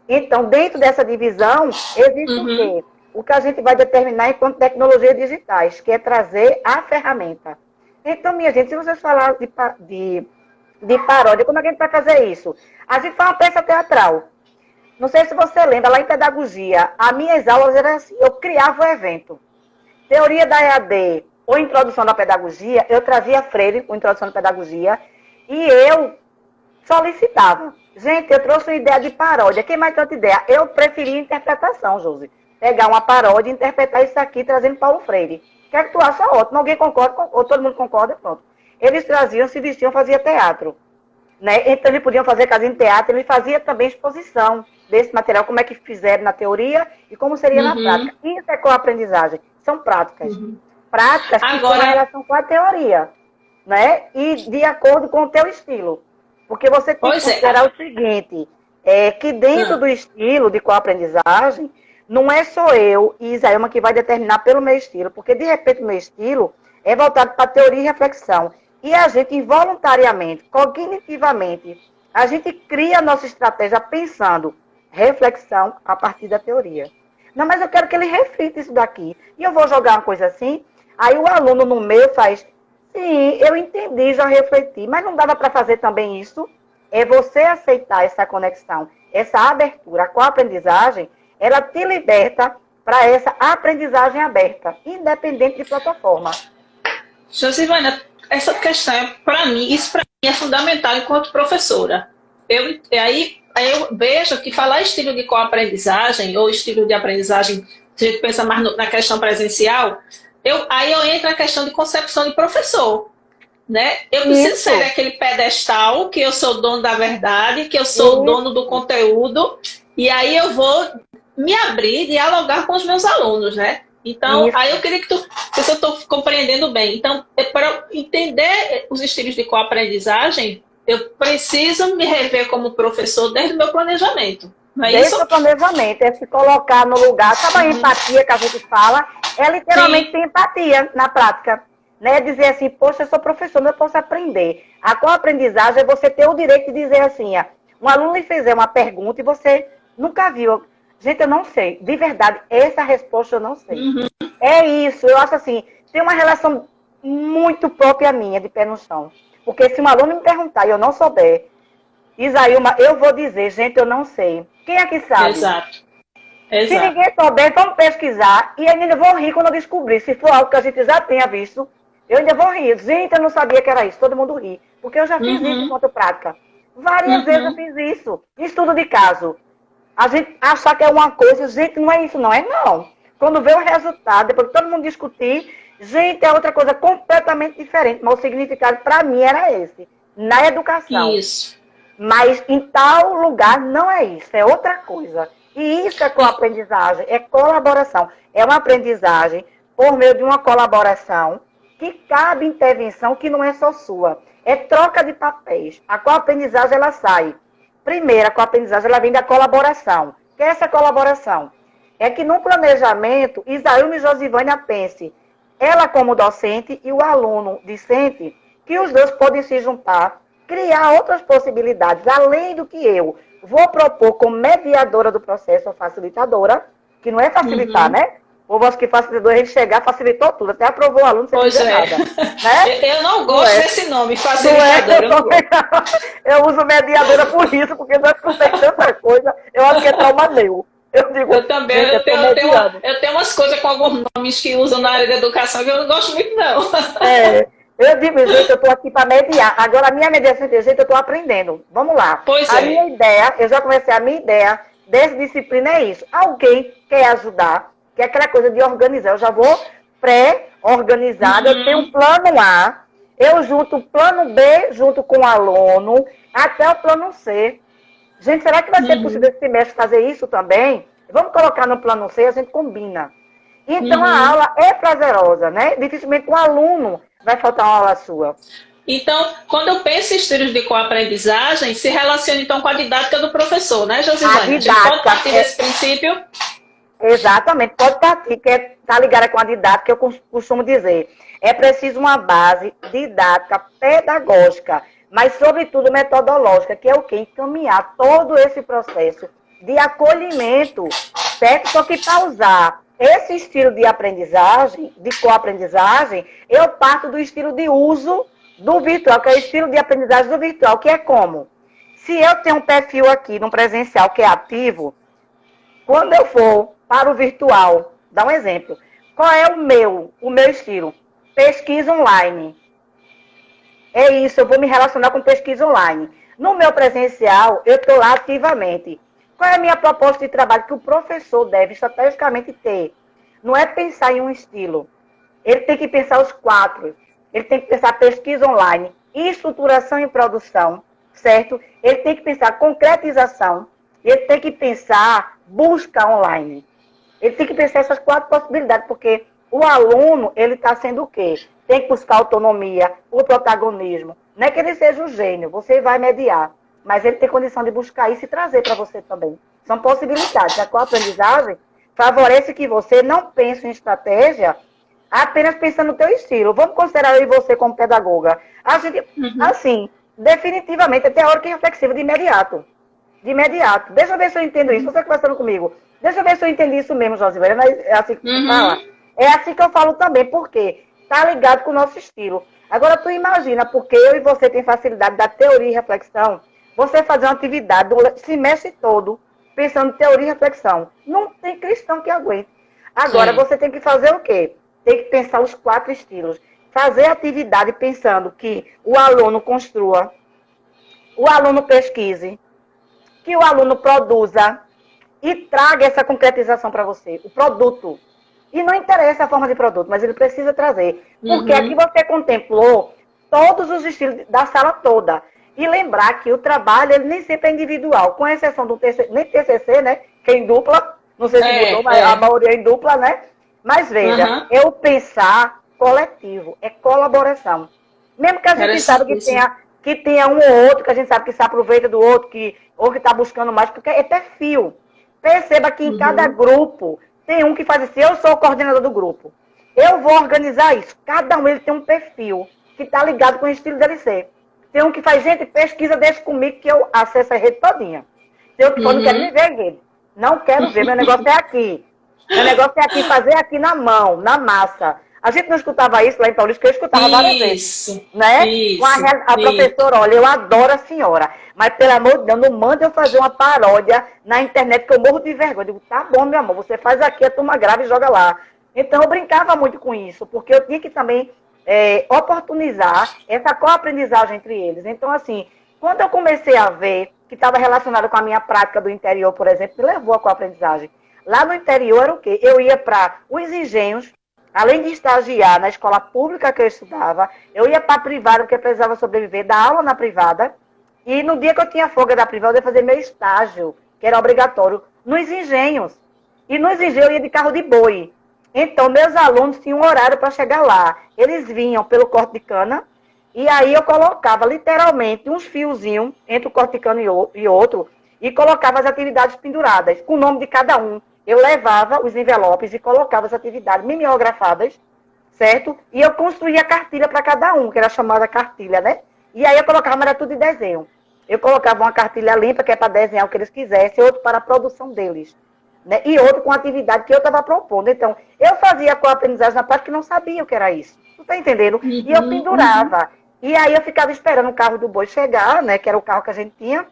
Então, dentro dessa divisão, existe o quê? O que a gente vai determinar enquanto tecnologias digitais, que é trazer a ferramenta. Então, minha gente, se vocês falarem de paródia, como é que a gente vai fazer isso? A gente faz uma peça teatral. Não sei se você lembra, lá em pedagogia, as minhas aulas eram assim, eu criava o evento. Teoria da EAD ou introdução da pedagogia, eu trazia Freire com introdução da pedagogia e eu solicitava. Gente, eu trouxe uma ideia de paródia. Quem mais tem outra ideia? Eu preferia interpretação, Josi. Pegar uma paródia e interpretar isso aqui trazendo Paulo Freire. O que é que tu acha? Ótimo. Alguém concorda? Ou todo mundo concorda? Pronto. Eles traziam, se vestiam, faziam teatro. Né? Então, eles podiam fazer casinha de teatro, ele fazia também exposição desse material, como é que fizeram na teoria e como seria na prática. Isso é coaprendizagem. São práticas. Práticas que têm relação com a teoria. Né? E de acordo com o teu estilo. Porque você tem que considerar o seguinte, que dentro do estilo de coaprendizagem, não é só eu e Isaíma que vai determinar pelo meu estilo, porque de repente o meu estilo é voltado para teoria e reflexão. E a gente, involuntariamente, cognitivamente, a gente cria a nossa estratégia pensando reflexão a partir da teoria. Não, mas eu quero que ele reflita isso daqui. E eu vou jogar uma coisa assim, aí o aluno no meio faz, sim, eu entendi, já refleti, mas não dava para fazer também isso? É você aceitar essa conexão, essa abertura com a aprendizagem, ela te liberta para essa aprendizagem aberta, independente de plataforma. Josivana, essa questão, isso para mim é fundamental enquanto professora. Aí eu vejo que falar estilo de co-aprendizagem ou estilo de aprendizagem, se a gente pensa mais na questão presencial, aí eu entro na questão de concepção de professor. Né? Eu preciso ser aquele pedestal que eu sou dono da verdade, que eu sou dono do conteúdo, e aí eu vou me abrir, dialogar com os meus alunos, né? Então, aí eu queria que se eu estou compreendendo bem. Então, para entender os estilos de co-aprendizagem, eu preciso me rever como professor desde o meu planejamento. Não é desde isso? o planejamento, é se colocar no lugar. Sabe a empatia que a gente fala? É literalmente ter empatia na prática. Né? Dizer assim, poxa, eu sou professor, não posso aprender. A co-aprendizagem é você ter o direito de dizer assim, um aluno lhe fizer uma pergunta e você nunca viu. Gente, eu não sei. De verdade, essa resposta eu não sei. É isso. Eu acho assim, tem uma relação muito própria minha, de pé no chão. Porque se um aluno me perguntar e eu não souber, Isaíma, eu vou dizer, gente, eu não sei. Quem é que sabe? Exato. Se ninguém souber, vamos pesquisar. E ainda vou rir quando eu descobrir. Se for algo que a gente já tenha visto, eu ainda vou rir. Gente, eu não sabia que era isso. Todo mundo ri. Porque eu já fiz isso enquanto prática. Várias vezes eu fiz isso. Estudo de caso. A gente achar que é uma coisa, gente, não é isso, não é não. Quando vê o resultado, depois de todo mundo discutir, gente, é outra coisa completamente diferente. Mas o significado para mim era esse. Na educação. Isso. Mas em tal lugar não é isso, é outra coisa. E isso é co-aprendizagem, é colaboração. É uma aprendizagem por meio de uma colaboração que cabe intervenção que não é só sua. É troca de papéis. A co-aprendizagem, ela sai. Primeiro, a co-aprendizagem, ela vem da colaboração. O que é essa colaboração? É que no planejamento, Isaíma e Josivânia pense, ela como docente e o aluno discente, que os dois podem se juntar, criar outras possibilidades, além do que eu vou propor como mediadora do processo, ou facilitadora, que não é facilitar, né? O vosso que facilitou, a gente chegar, facilitou tudo, até aprovou o aluno sem dizer nada. Né? Eu não gosto desse nome, facilitadora. Eu uso mediadora por isso, porque nós escutei tanta coisa, eu acho que é trauma meu. Eu também, eu tenho umas coisas com alguns nomes que usam na área da educação que eu não gosto muito, não. Eu digo, gente, eu estou aqui para mediar. Agora, a minha mediação inteligente, eu estou aprendendo. Vamos lá. Minha ideia, eu já comecei a minha ideia dessa disciplina é isso. Alguém quer ajudar, que é aquela coisa de organizar. Eu já vou pré-organizada, eu tenho um plano A, eu junto o plano B junto com o aluno, até o plano C. Gente, será que vai ser possível esse semestre fazer isso também? Vamos colocar no plano C, a gente combina. Então, a aula é prazerosa, né? Dificilmente o aluno vai faltar uma aula sua. Então, quando eu penso em estilos de co-aprendizagem, se relaciona então com a didática do professor, né, Josivânia? A gente pode partir desse princípio? Exatamente, pode partir, que está ligada com a didática, eu costumo dizer. É preciso uma base didática, pedagógica, mas, sobretudo, metodológica, que é o quê? Encaminhar todo esse processo de acolhimento, certo? Só que para usar esse estilo de aprendizagem, de co-aprendizagem, eu parto do estilo de uso do virtual, que é o estilo de aprendizagem do virtual, que é como? Se eu tenho um perfil aqui no presencial que é ativo, quando eu for para o virtual, dá um exemplo, qual é o meu estilo? Pesquisa online. É isso, eu vou me relacionar com pesquisa online. No meu presencial, eu estou lá ativamente. Qual é a minha proposta de trabalho que o professor deve estrategicamente ter? Não é pensar em um estilo. Ele tem que pensar os 4. Ele tem que pensar pesquisa online, estruturação e produção, certo? Ele tem que pensar concretização. Ele tem que pensar busca online. Ele tem que pensar essas 4 possibilidades, porque o aluno, ele está sendo o quê? Tem que buscar autonomia, o protagonismo. Não é que ele seja o gênio, você vai mediar. Mas ele tem condição de buscar isso e trazer para você também. São possibilidades. A co-aprendizagem favorece que você não pense em estratégia apenas pensando no teu estilo. Vamos considerar eu e você como pedagoga. A gente, assim, definitivamente, é teórica e reflexiva de imediato. De imediato. Deixa eu ver se eu entendo isso. Você conversando comigo. Deixa eu ver se eu entendi isso mesmo, Josiane. É assim que você fala. É assim que eu falo também. Por quê? Tá ligado com o nosso estilo. Agora, tu imagina, porque eu e você tem facilidade da teoria e reflexão, você fazer uma atividade do semestre todo pensando em teoria e reflexão. Não tem cristão que aguente. Agora, você tem que fazer o quê? Tem que pensar os 4 estilos. Fazer a atividade pensando que o aluno construa, o aluno pesquise, que o aluno produza e traga essa concretização para você, o produto. E não interessa a forma de produto, mas ele precisa trazer. Porque aqui você contemplou todos os estilos da sala toda. E lembrar que o trabalho, ele nem sempre é individual, com exceção do TCC, nem TCC, né? Que é em dupla, não sei se mudou, mas a maioria é em dupla, né? Mas veja, é o pensar coletivo, é colaboração. Mesmo que a gente saiba que tenha um ou outro, que a gente sabe que se aproveita do outro, ou que está buscando mais, porque é perfil. Perceba que em cada grupo tem um que faz assim, eu sou o coordenador do grupo. Eu vou organizar isso. Cada um ele tem um perfil que está ligado com o estilo dele ser. Tem um que faz, gente, pesquisa, deixa comigo que eu acesso a rede todinha. Tem outro que fala, não quero nem ver a rede. Não quero ver, meu negócio é aqui. Meu negócio é aqui, fazer aqui na mão, na massa. A gente não escutava isso lá em Paulista, que eu escutava várias vezes. Né? A professora, olha, eu adoro a senhora, mas pelo amor de Deus, não manda eu fazer uma paródia na internet que eu morro de vergonha. Eu digo, tá bom, meu amor, você faz aqui a turma grave e joga lá. Então eu brincava muito com isso, porque eu tinha que também oportunizar essa co-aprendizagem entre eles. Então, assim, quando eu comecei a ver que estava relacionado com a minha prática do interior, por exemplo, me levou a co-aprendizagem. Lá no interior era o quê? Eu ia para os engenhos, além de estagiar na escola pública que eu estudava, eu ia para a privada, porque eu precisava sobreviver, dar aula na privada, e no dia que eu tinha folga da privada, eu ia fazer meu estágio, que era obrigatório, nos engenhos. E nos engenhos eu ia de carro de boi. Então, meus alunos tinham um horário para chegar lá. Eles vinham pelo corte de cana, e aí eu colocava literalmente uns fiozinhos entre o corte de cana e outro, e colocava as atividades penduradas, com o nome de cada um. Eu levava os envelopes e colocava as atividades mimeografadas, certo? E eu construía a cartilha para cada um, que era chamada cartilha, né? E aí eu colocava, mas era tudo em desenho. Eu colocava uma cartilha limpa, que é para desenhar o que eles quisessem, outro para a produção deles. Né? E outro com a atividade que eu estava propondo. Então, eu fazia com a aprendizagem na parte que não sabia o que era isso. Tu está entendendo? E eu pendurava. E aí eu ficava esperando o carro do boi chegar, né? Que era o carro que a gente tinha.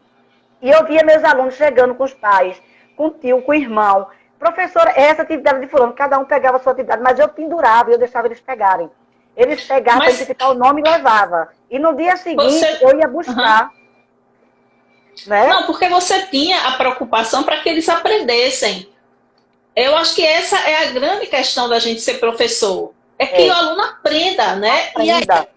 E eu via meus alunos chegando com os pais, com o tio, com o irmão. Professora, essa atividade de fulano, cada um pegava a sua atividade, mas eu pendurava e eu deixava eles pegarem. Eles pegavam para identificar o nome e levava. E no dia seguinte, eu ia buscar. Né? Não, porque você tinha a preocupação para que eles aprendessem. Eu acho que essa é a grande questão da gente ser professor. É que o aluno aprenda, né? Aprenda. E aí,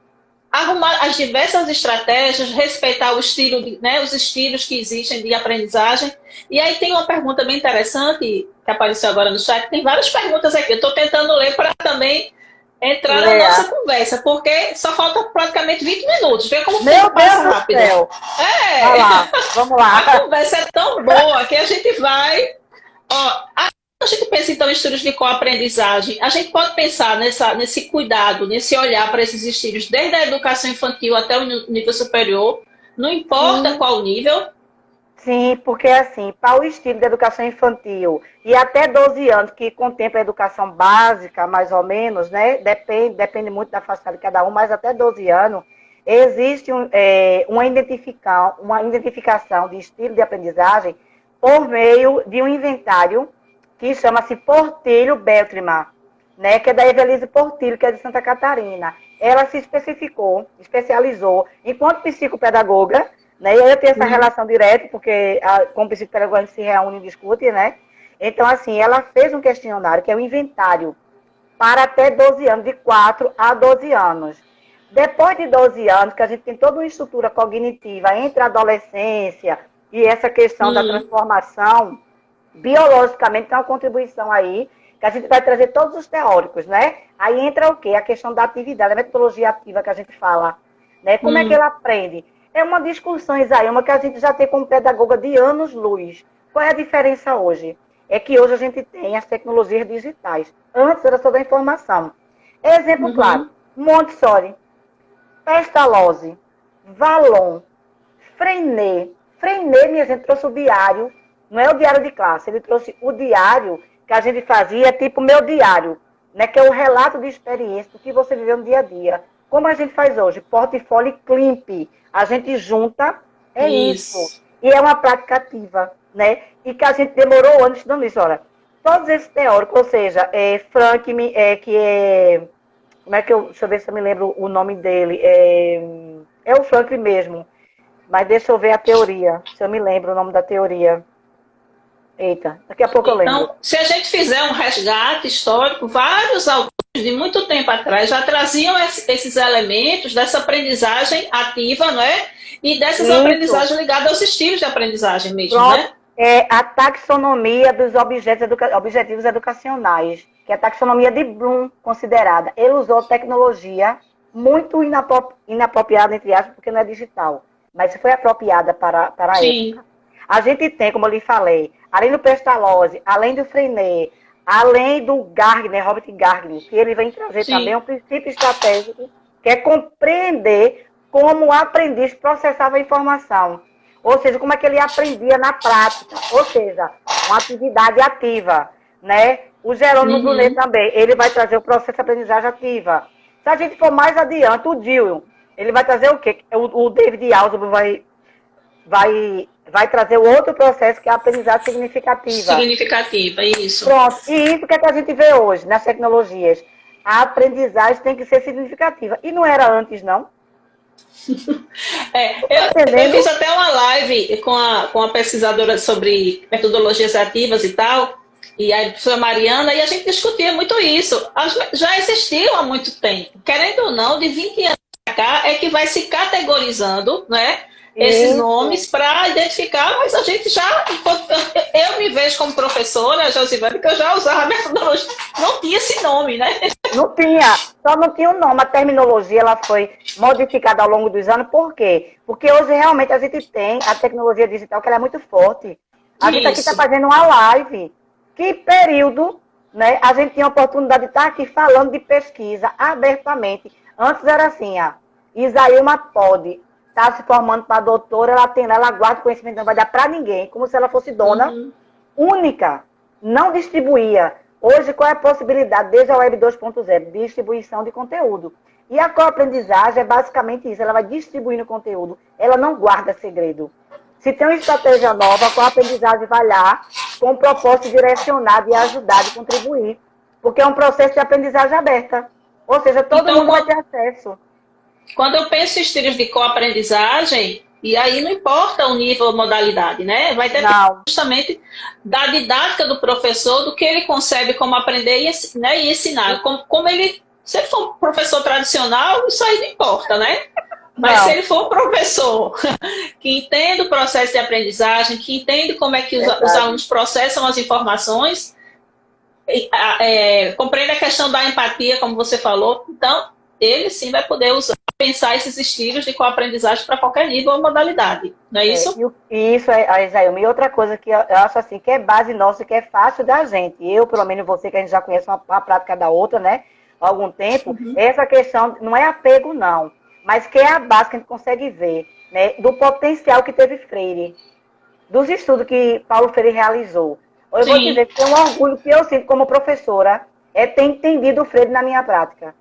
arrumar as diversas estratégias, respeitar o estilo, né, os estilos que existem de aprendizagem. E aí tem uma pergunta bem interessante que apareceu agora no chat. Tem várias perguntas aqui. Eu estou tentando ler para também entrar na nossa conversa, porque só falta praticamente 20 minutos. Vê como Meu passa Deus rápido. Do céu. Vai lá, vamos lá. A conversa é tão boa que a gente vai... Ó, a gente pensa, então, em estudos de coaprendizagem, a gente pode pensar nesse cuidado, nesse olhar para esses estilos, desde a educação infantil até o nível superior, não importa qual nível. Sim, porque assim, para o estilo de educação infantil e até 12 anos, que contempla a educação básica, mais ou menos, né? Depende muito da faixa de cada um, mas até 12 anos, existe uma identificação de estilo de aprendizagem por meio de um inventário que chama-se Portilho Beltrama, né? Que é da Evelise Portilho, que é de Santa Catarina. Ela se especializou enquanto psicopedagoga, né? E eu tenho essa relação direta, porque como psicopedagoga a gente se reúne e discute, né? Então, assim, ela fez um questionário, que é um inventário, para até 12 anos, de 4 a 12 anos. Depois de 12 anos, que a gente tem toda uma estrutura cognitiva entre a adolescência e essa questão da transformação, biologicamente tem uma contribuição aí, que a gente vai trazer todos os teóricos, né? Aí entra o quê? A questão da atividade, a metodologia ativa que a gente fala, né? Como é que ela aprende? É uma discussão, Isaíma, que a gente já tem como pedagoga de anos-luz. Qual é a diferença hoje? é que hoje a gente tem as tecnologias digitais. Antes era só da informação. Exemplo claro, Montessori, Pestalozzi, Valon, Freinet. Freinet, minha gente, trouxe o diário, não é o diário de classe, ele trouxe o diário que a gente fazia, tipo meu diário, né, que é o relato de experiência do que você viveu no dia a dia. Como a gente faz hoje? Portfólio Climp. A gente junta, é isso. E é uma prática ativa, né? E que a gente demorou anos estudando isso. Olha, todos esses teóricos, ou seja, Frank, que é... Como é que eu... Deixa eu ver se eu me lembro o nome dele. É o Frank mesmo. Mas deixa eu ver a teoria, se eu me lembro o nome da teoria. Eita, daqui a pouco eu lembro. Então, se a gente fizer um resgate histórico, vários autores de muito tempo atrás já traziam esses elementos dessa aprendizagem ativa, não é? E dessas aprendizagens ligadas aos estilos de aprendizagem mesmo, né? É a taxonomia dos objetivos educacionais, que é a taxonomia de Bloom considerada. Ele usou tecnologia muito inapropriada, entre aspas, porque não é digital, mas foi apropriada para a época. A gente tem, como eu lhe falei, além do Pestalozzi, além do Freinet, além do Gardner, Robert Gardner, que ele vem trazer também um princípio estratégico, que é compreender como o aprendiz processava a informação. Ou seja, como é que ele aprendia na prática. Ou seja, uma atividade ativa, né? O Jerônimo Brunet também, ele vai trazer o processo de aprendizagem ativa. Se a gente for mais adiante, o Dillon, ele vai trazer o quê? O David Alsop vai trazer o outro processo, que é a aprendizagem significativa. Significativa, isso. Pronto, e isso que é que a gente vê hoje nas tecnologias. A aprendizagem tem que ser significativa. E não era antes, não? Eu fiz até uma live com a pesquisadora sobre metodologias ativas e tal, e a professora Mariana, e a gente discutia muito isso. Já existiam há muito tempo. Querendo ou não, de 20 anos para cá, é que vai se categorizando, né? Esses nomes para identificar, mas a gente já, eu me vejo como professora, Josivane, que eu já usava a metodologia, não tinha esse nome, né? Não tinha, só não tinha o nome, a terminologia ela foi modificada ao longo dos anos, por quê? Porque hoje realmente a gente tem a tecnologia digital, que ela é muito forte. A gente aqui está fazendo uma live, que período, né, a gente tinha a oportunidade de estar aqui falando de pesquisa abertamente. Antes era assim, Isaíma pode... está se formando para doutora, ela guarda o conhecimento, não vai dar para ninguém, como se ela fosse dona única, não distribuía. Hoje, qual é a possibilidade, desde a Web 2.0, distribuição de conteúdo. E a co-aprendizagem é basicamente isso, ela vai distribuindo conteúdo, ela não guarda segredo. Se tem uma estratégia nova, a co-aprendizagem vai lá com o propósito direcionado e ajudar, de contribuir, porque é um processo de aprendizagem aberta, ou seja, todo mundo vai ter acesso. Quando eu penso em estilos de co-aprendizagem, e aí não importa o nível ou modalidade, né? Vai depender justamente da didática do professor, do que ele concebe como aprender e ensinar. Como ele, se ele for um professor tradicional, isso aí não importa, né? Mas se ele for um professor que entende o processo de aprendizagem, que entende como é que os alunos processam as informações, compreende a questão da empatia, como você falou, então ele sim vai poder pensar esses estilos de co-aprendizagem para qualquer nível ou modalidade, não é isso? Isso, Isaíma. E outra coisa que eu acho assim, que é base nossa, que é fácil da gente. Eu, pelo menos você, que a gente já conhece uma prática da outra, né? Há algum tempo, essa questão não é apego, não. Mas que é a base que a gente consegue ver, né? Do potencial que teve Freire. Dos estudos que Paulo Freire realizou. Eu vou dizer que é um orgulho que eu sinto como professora, é ter entendido o Freire na minha prática.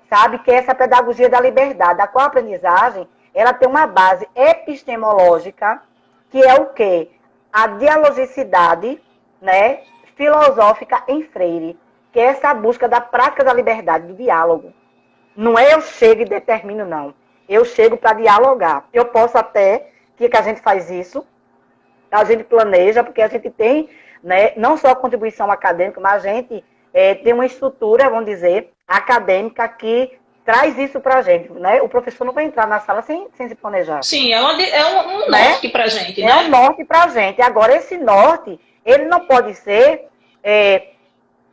Sabe, que essa pedagogia da liberdade, a qual a aprendizagem, ela tem uma base epistemológica, que é o quê? A dialogicidade, né, filosófica em Freire, que é essa busca da prática da liberdade, do diálogo. Não é eu chego e determino, não. Eu chego para dialogar. Eu posso até, que a gente faz isso, a gente planeja, porque a gente tem, né, não só a contribuição acadêmica, mas a gente tem uma estrutura, vamos dizer, acadêmica que traz isso para a gente, né? O professor não vai entrar na sala sem se planejar. Sim, é um norte para a gente, né? É um norte para a gente. Agora, esse norte, ele não pode ser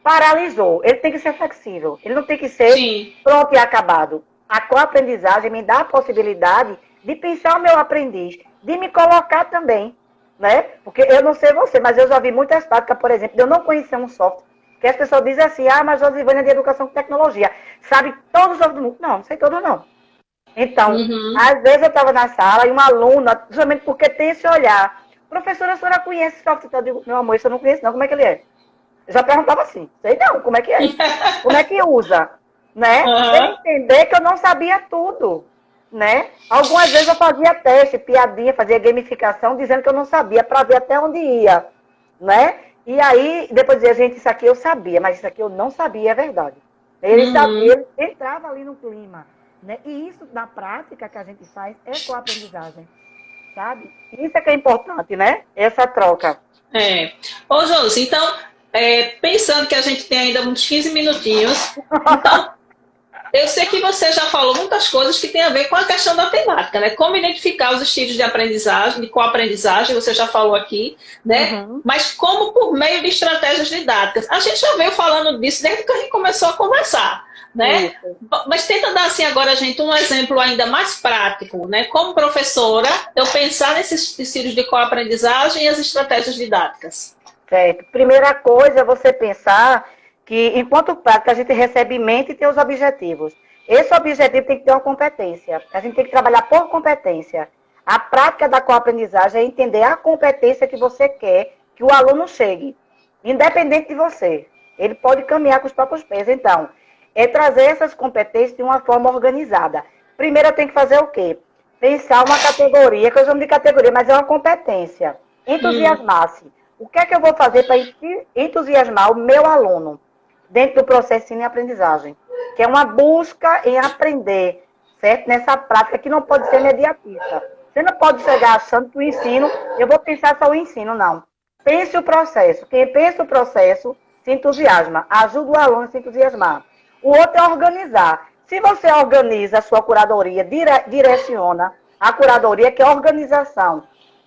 paralisou. Ele tem que ser flexível. Ele não tem que ser pronto e acabado. A co-aprendizagem me dá a possibilidade de pensar o meu aprendiz, de me colocar também, né? Porque eu não sei você, mas eu já vi muitas práticas, por exemplo, de eu não conhecer um software, que as pessoas dizem assim, mas Josivânia é de educação com tecnologia, sabe todos os softwares do mundo? Não, não sei todos não. Então, às vezes eu estava na sala e uma aluna, justamente porque tem esse olhar, professora, a senhora conhece esse software? Eu digo, meu amor, isso eu não conheço não, como é que ele é? Eu já perguntava assim, sei não, como é que é? Como é que usa? Né? Ele entender que eu não sabia tudo, né? Algumas vezes eu fazia teste, piadinha, fazia gamificação, dizendo que eu não sabia, para ver até onde ia, né? E aí, depois dizia, gente, isso aqui eu sabia, mas isso aqui eu não sabia, é verdade. Ele sabia, ele entrava ali no clima, né? E isso, na prática, que a gente faz, é com a aprendizagem, sabe? Isso é que é importante, né? Essa troca. Ô, Josi, então, pensando que a gente tem ainda uns 15 minutinhos, então, eu sei que você já falou muitas coisas que tem a ver com a questão da temática, né? Como identificar os estilos de aprendizagem, de co-aprendizagem, você já falou aqui, né? Mas como por meio de estratégias didáticas. A gente já veio falando disso desde que a gente começou a conversar, né? Mas tenta dar, assim, agora, gente, um exemplo ainda mais prático, né? Como professora, eu pensar nesses estilos de co-aprendizagem e as estratégias didáticas. Certo. Primeira coisa é você pensar que, enquanto prática, a gente recebe mente e tem os objetivos. Esse objetivo tem que ter uma competência. A gente tem que trabalhar por competência. A prática da co-aprendizagem é entender a competência que você quer que o aluno chegue, independente de você. Ele pode caminhar com os próprios pés. Então, é trazer essas competências de uma forma organizada. Primeiro, eu tenho que fazer o quê? Pensar uma categoria, que eu chamo de categoria, mas é uma competência. Entusiasmar-se. O que é que eu vou fazer para entusiasmar o meu aluno dentro do processo de ensino e aprendizagem? Que é uma busca em aprender, certo? Nessa prática que não pode ser imediatista. Você não pode chegar achando que o ensino, eu vou pensar só o ensino, não. Pense o processo. Quem pensa o processo se entusiasma. Ajuda o aluno a se entusiasmar. O outro é organizar. Se você organiza a sua curadoria, direciona a curadoria, que é a organização,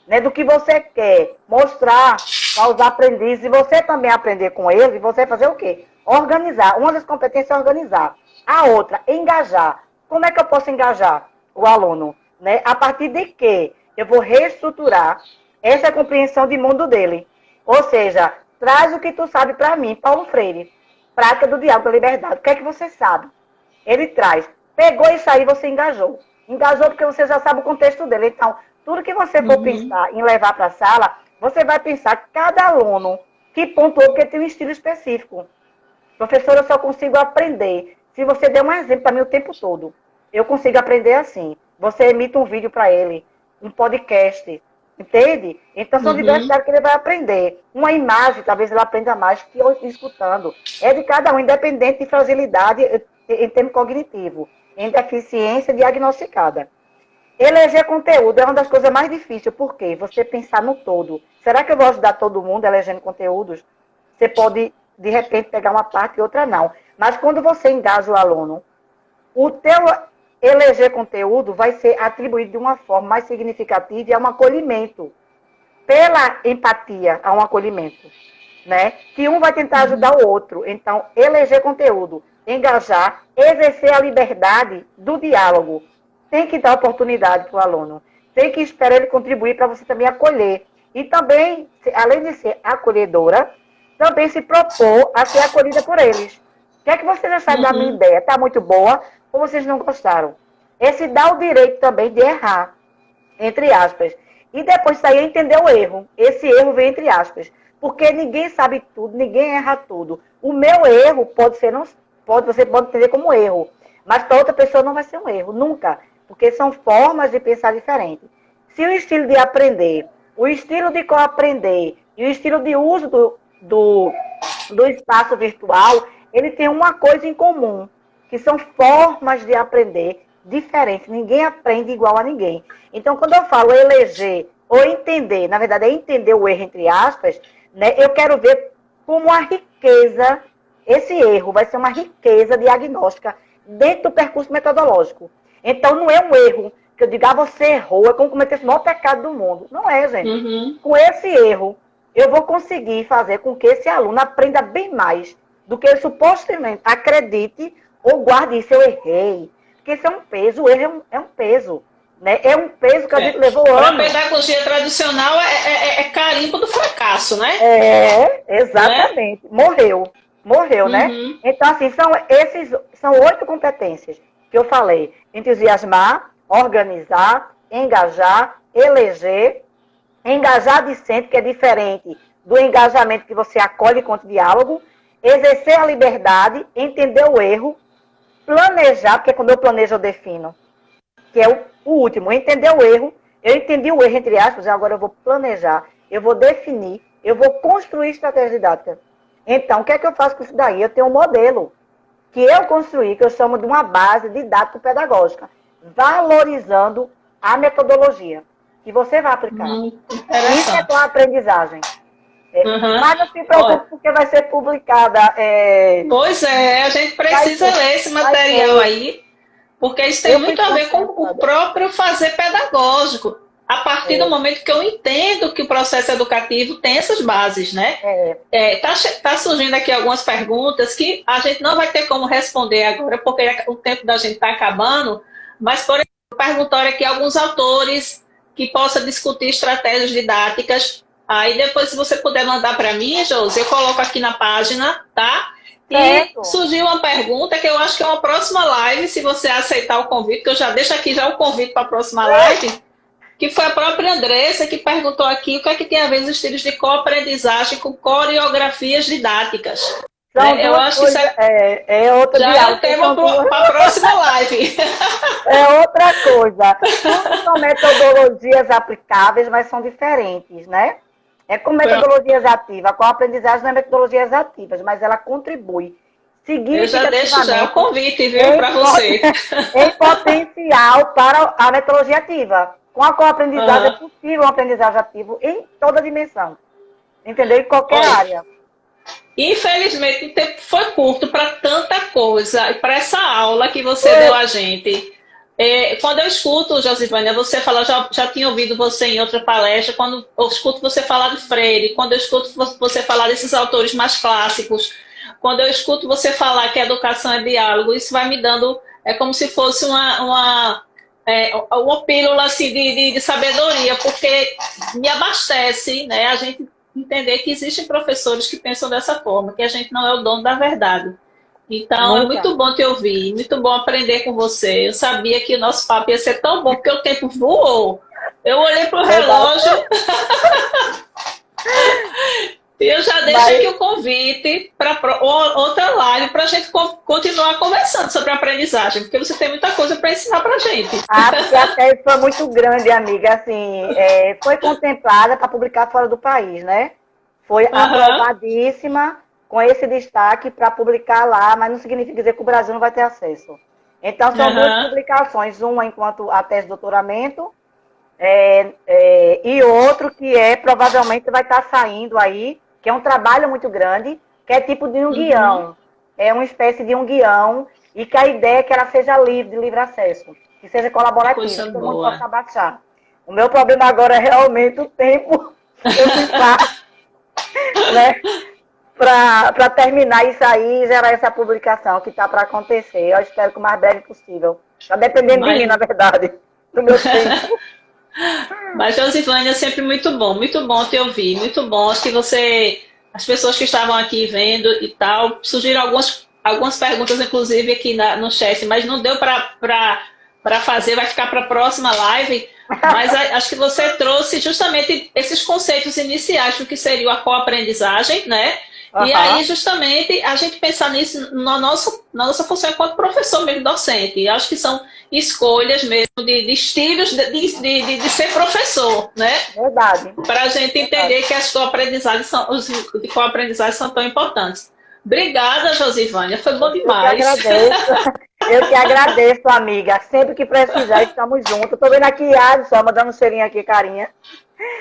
né, do que você quer mostrar aos aprendizes, e você também aprender com eles, e você fazer o quê? Organizar. Uma das competências é organizar. A outra, engajar. Como é que eu posso engajar o aluno? Né? A partir de que eu vou reestruturar essa compreensão de mundo dele. Ou seja, traz o que tu sabe para mim, Paulo Freire. Prática do diálogo da liberdade. O que é que você sabe? Ele traz. Pegou isso aí, você engajou. Engajou porque você já sabe o contexto dele. Então, tudo que você for pensar em levar para a sala, você vai pensar cada aluno que pontuou, porque tem um estilo específico. Professora, eu só consigo aprender se você der um exemplo para mim o tempo todo. Eu consigo aprender assim. Você emite um vídeo para ele, um podcast, entende? Então, são diversidades que ele vai aprender. Uma imagem, talvez ele aprenda mais que eu escutando. É de cada um, independente de fragilidade em termos cognitivo, em deficiência diagnosticada. Eleger conteúdo é uma das coisas mais difíceis, porque você pensar no todo. Será que eu vou ajudar todo mundo elegendo conteúdos? Você pode, de repente, pegar uma parte e outra não. Mas quando você engaja o aluno, o teu eleger conteúdo vai ser atribuído de uma forma mais significativa e a um acolhimento. Pela empatia, a um acolhimento. Né? Que um vai tentar ajudar o outro. Então, eleger conteúdo, engajar, exercer a liberdade do diálogo. Tem que dar oportunidade para o aluno. Tem que esperar ele contribuir para você também acolher. E também, além de ser acolhedora, também se propor a ser acolhida por eles. O que é que vocês acharam da minha ideia? Está muito boa ou vocês não gostaram? Esse dá o direito também de errar, entre aspas. E depois sair a entender o erro. Esse erro vem entre aspas. Porque ninguém sabe tudo, ninguém erra tudo. O meu erro você pode entender como erro. Mas para outra pessoa não vai ser um erro, nunca. Porque são formas de pensar diferentes. Se o estilo de aprender, o estilo de co-aprender e o estilo de uso do espaço virtual, ele tem uma coisa em comum, que são formas de aprender diferentes. Ninguém aprende igual a ninguém. Então, quando eu falo eleger ou entender, na verdade é entender o erro, entre aspas, né, eu quero ver como a riqueza, esse erro vai ser uma riqueza diagnóstica dentro do percurso metodológico. Então, não é um erro que eu diga, você errou, é como cometer o maior pecado do mundo. Não é, gente. Com esse erro, eu vou conseguir fazer com que esse aluno aprenda bem mais do que ele supostamente acredite ou guarde isso, eu errei. Porque isso é um peso, o erro é um peso. né? É um peso que a gente levou Para a anos. pedagogia tradicional é carimbo do fracasso, né? Exatamente. Né? Morreu, né? Então, assim, são 8 competências que eu falei. Entusiasmar, organizar, engajar, eleger, engajar discente, que é diferente do engajamento que você acolhe enquanto diálogo, exercer a liberdade, entender o erro, planejar, porque quando eu planejo eu defino, que é o último, entender o erro, eu entendi o erro, entre aspas, agora eu vou planejar, eu vou definir, eu vou construir estratégia didática. Então, o que é que eu faço com isso daí? Eu tenho um modelo que eu construí, que eu chamo de uma base didático-pedagógica, valorizando a metodologia que você vai aplicar. Isso é com a aprendizagem. Mas não se preocupe, porque vai ser publicada. Pois é, a gente precisa ler esse material aí, porque isso tem muito a ver com o próprio fazer pedagógico. A partir do momento que eu entendo que o processo educativo tem essas bases, né? Tá surgindo aqui algumas perguntas que a gente não vai ter como responder agora, porque o tempo da gente está acabando, mas, por exemplo, perguntaram aqui alguns autores que possam discutir estratégias didáticas. Aí depois, se você puder mandar para mim, Josi, eu coloco aqui na página, tá? E surgiu uma pergunta que eu acho que é uma próxima live, se você aceitar o convite, que eu já deixo aqui já o convite para a próxima live, que foi a própria Andressa que perguntou aqui o que é que tem a ver os estilos de co-aprendizagem com coreografias didáticas. Eu acho que isso outro já é o tema para a próxima live. É outra coisa. São metodologias aplicáveis, mas são diferentes, né? É com metodologias ativas. Com a aprendizagem não é metodologias ativas, mas ela contribui. Eu já deixo já o convite, viu, para você. Em potencial para a metodologia ativa. Com a aprendizagem é possível um aprendizagem ativo em toda dimensão. Entendeu? Em qualquer área. Infelizmente, o tempo foi curto para tanta coisa, e para essa aula que você deu a gente. Quando eu escuto, Josivânia, você falar, já tinha ouvido você em outra palestra, quando eu escuto você falar de Freire, quando eu escuto você falar desses autores mais clássicos, quando eu escuto você falar que a educação é diálogo, isso vai me dando, é como se fosse uma pílula assim, de sabedoria, porque me abastece, né, a gente entender que existem professores que pensam dessa forma, que a gente não é o dono da verdade. Então, é muito bom te ouvir, muito bom aprender com você. Eu sabia que o nosso papo ia ser tão bom, porque o tempo voou. Eu olhei para o relógio e eu já deixo aqui o convite para outra live para a gente continuar conversando sobre aprendizagem, porque você tem muita coisa para ensinar para a gente. Porque a tese foi muito grande, amiga. Assim, foi contemplada para publicar fora do país, né? Foi aprovadíssima com esse destaque para publicar lá, mas não significa dizer que o Brasil não vai ter acesso. Então, são 2 publicações, uma enquanto a tese de doutoramento e outro que provavelmente vai estar saindo aí, que é um trabalho muito grande, que é tipo de um guião. É uma espécie de um guião, e que a ideia é que ela seja livre, de livre acesso, que seja colaborativa, que todo mundo possa baixar. O meu problema agora é realmente o tempo que eu fiz né, para terminar isso aí e gerar essa publicação que está para acontecer. Eu espero que o mais breve possível. Está dependendo de mim, na verdade, do meu tempo. Mas, Josivânia, é sempre muito bom te ouvir, muito bom. Acho que as pessoas que estavam aqui vendo e tal, surgiram algumas perguntas, inclusive, aqui no chat, mas não deu para fazer, vai ficar para a próxima live. Mas acho que você trouxe justamente esses conceitos iniciais do que seria a co-aprendizagem, né? E aí, justamente, a gente pensar nisso na nossa função enquanto professor mesmo, docente. Acho que são escolhas mesmo de estilos de ser professor, né? Verdade. Para a gente entender que as co-aprendizagens são tão importantes. Obrigada, Josivânia. Foi bom demais. Eu que agradeço, amiga. Sempre que precisar, estamos juntos. Estou vendo aqui só mandando um cheirinho aqui, carinha.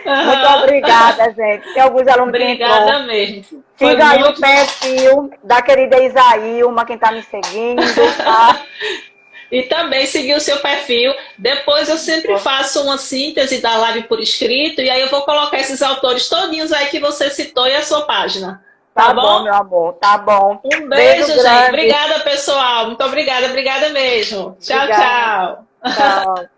Muito obrigada, gente. Tem alguns alunos Obrigada mesmo. Siga aí o perfil da querida Isaílma, quem está me seguindo, tá? E também seguir o seu perfil. Depois eu sempre faço uma síntese da live por escrito, e aí eu vou colocar esses autores todinhos aí que você citou e a sua página. Tá bom, meu amor? Tá bom. Um beijo, gente. Obrigada, pessoal. Muito obrigada mesmo. Tchau, tchau. Tchau.